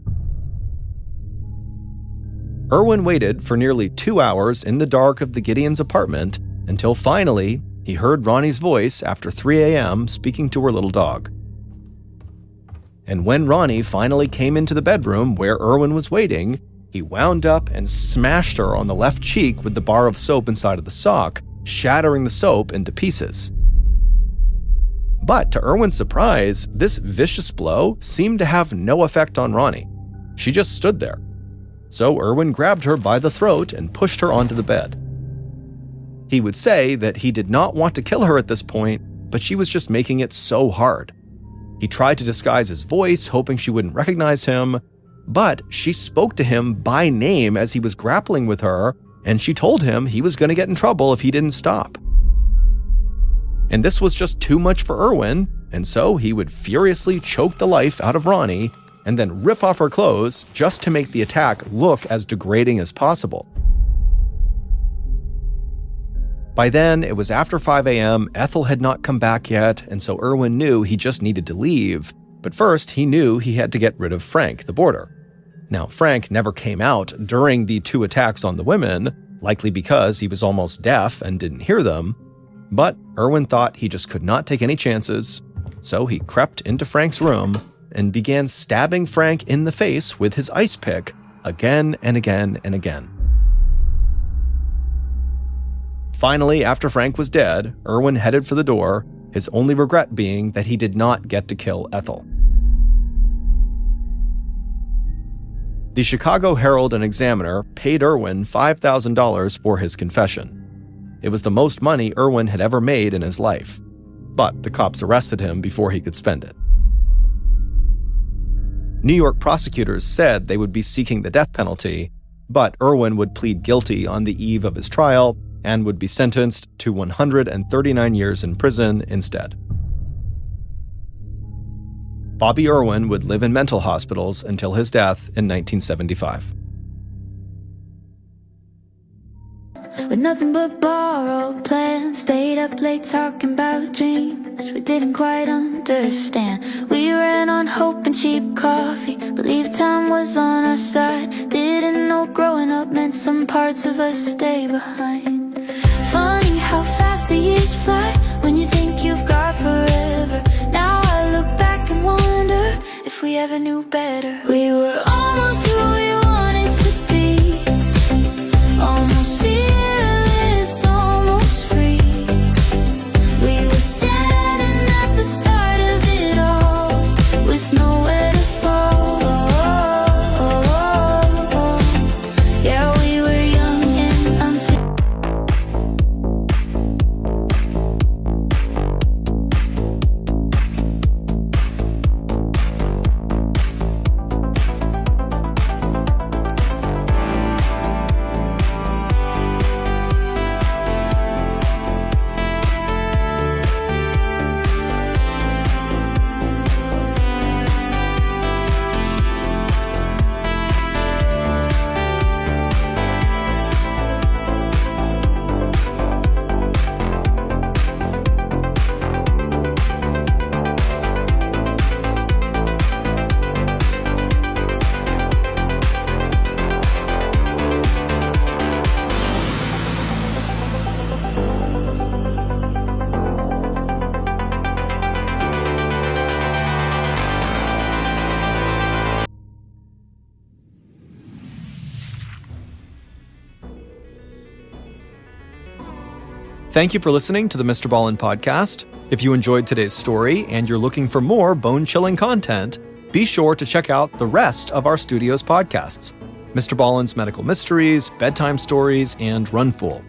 Irwin waited for nearly 2 hours in the dark of the Gideons' apartment until finally he heard Ronnie's voice after 3 a.m. speaking to her little dog. And when Ronnie finally came into the bedroom where Irwin was waiting, he wound up and smashed her on the left cheek with the bar of soap inside of the sock, shattering the soap into pieces. But to Irwin's surprise, this vicious blow seemed to have no effect on Ronnie. She just stood there. So Irwin grabbed her by the throat and pushed her onto the bed. He would say that he did not want to kill her at this point, but she was just making it so hard. He tried to disguise his voice, hoping she wouldn't recognize him, but she spoke to him by name as he was grappling with her, and she told him he was going to get in trouble if he didn't stop. And this was just too much for Erwin, and so he would furiously choke the life out of Ronnie and then rip off her clothes just to make the attack look as degrading as possible. By then, it was after 5 a.m., Ethel had not come back yet, and so Erwin knew he just needed to leave. But first, he knew he had to get rid of Frank, the boarder. Now, Frank never came out during the 2 attacks on the women, likely because he was almost deaf and didn't hear them. But Erwin thought he just could not take any chances, so he crept into Frank's room and began stabbing Frank in the face with his ice pick again and again and again. Finally, after Frank was dead, Erwin headed for the door, his only regret being that he did not get to kill Ethel. The Chicago Herald and Examiner paid Erwin $5,000 for his confession. It was the most money Erwin had ever made in his life, but the cops arrested him before he could spend it. New York prosecutors said they would be seeking the death penalty, but Erwin would plead guilty on the eve of his trial and would be sentenced to 139 years in prison instead. Bobby Erwin would live in mental hospitals until his death in 1975. With nothing but borrowed plans, stayed up late talking about dreams we didn't quite understand. We ran on hope and cheap coffee, believed time was on our side. Didn't know growing up meant some parts of us stay behind. Funny how fast the years fly when you think you've got forever. Now I look back and wonder if we ever knew better. We were almost who we wanted to be, almost fearless, almost free. We were standing at the start of it all, with nowhere to fall. Yeah, we were young and unfit. Thank you for listening to the Mr. Ballen podcast. If you enjoyed today's story and you're looking for more bone-chilling content, be sure to check out the rest of our studio's podcasts: Mr. Ballen's Medical Mysteries, Bedtime Stories, and Run Fool.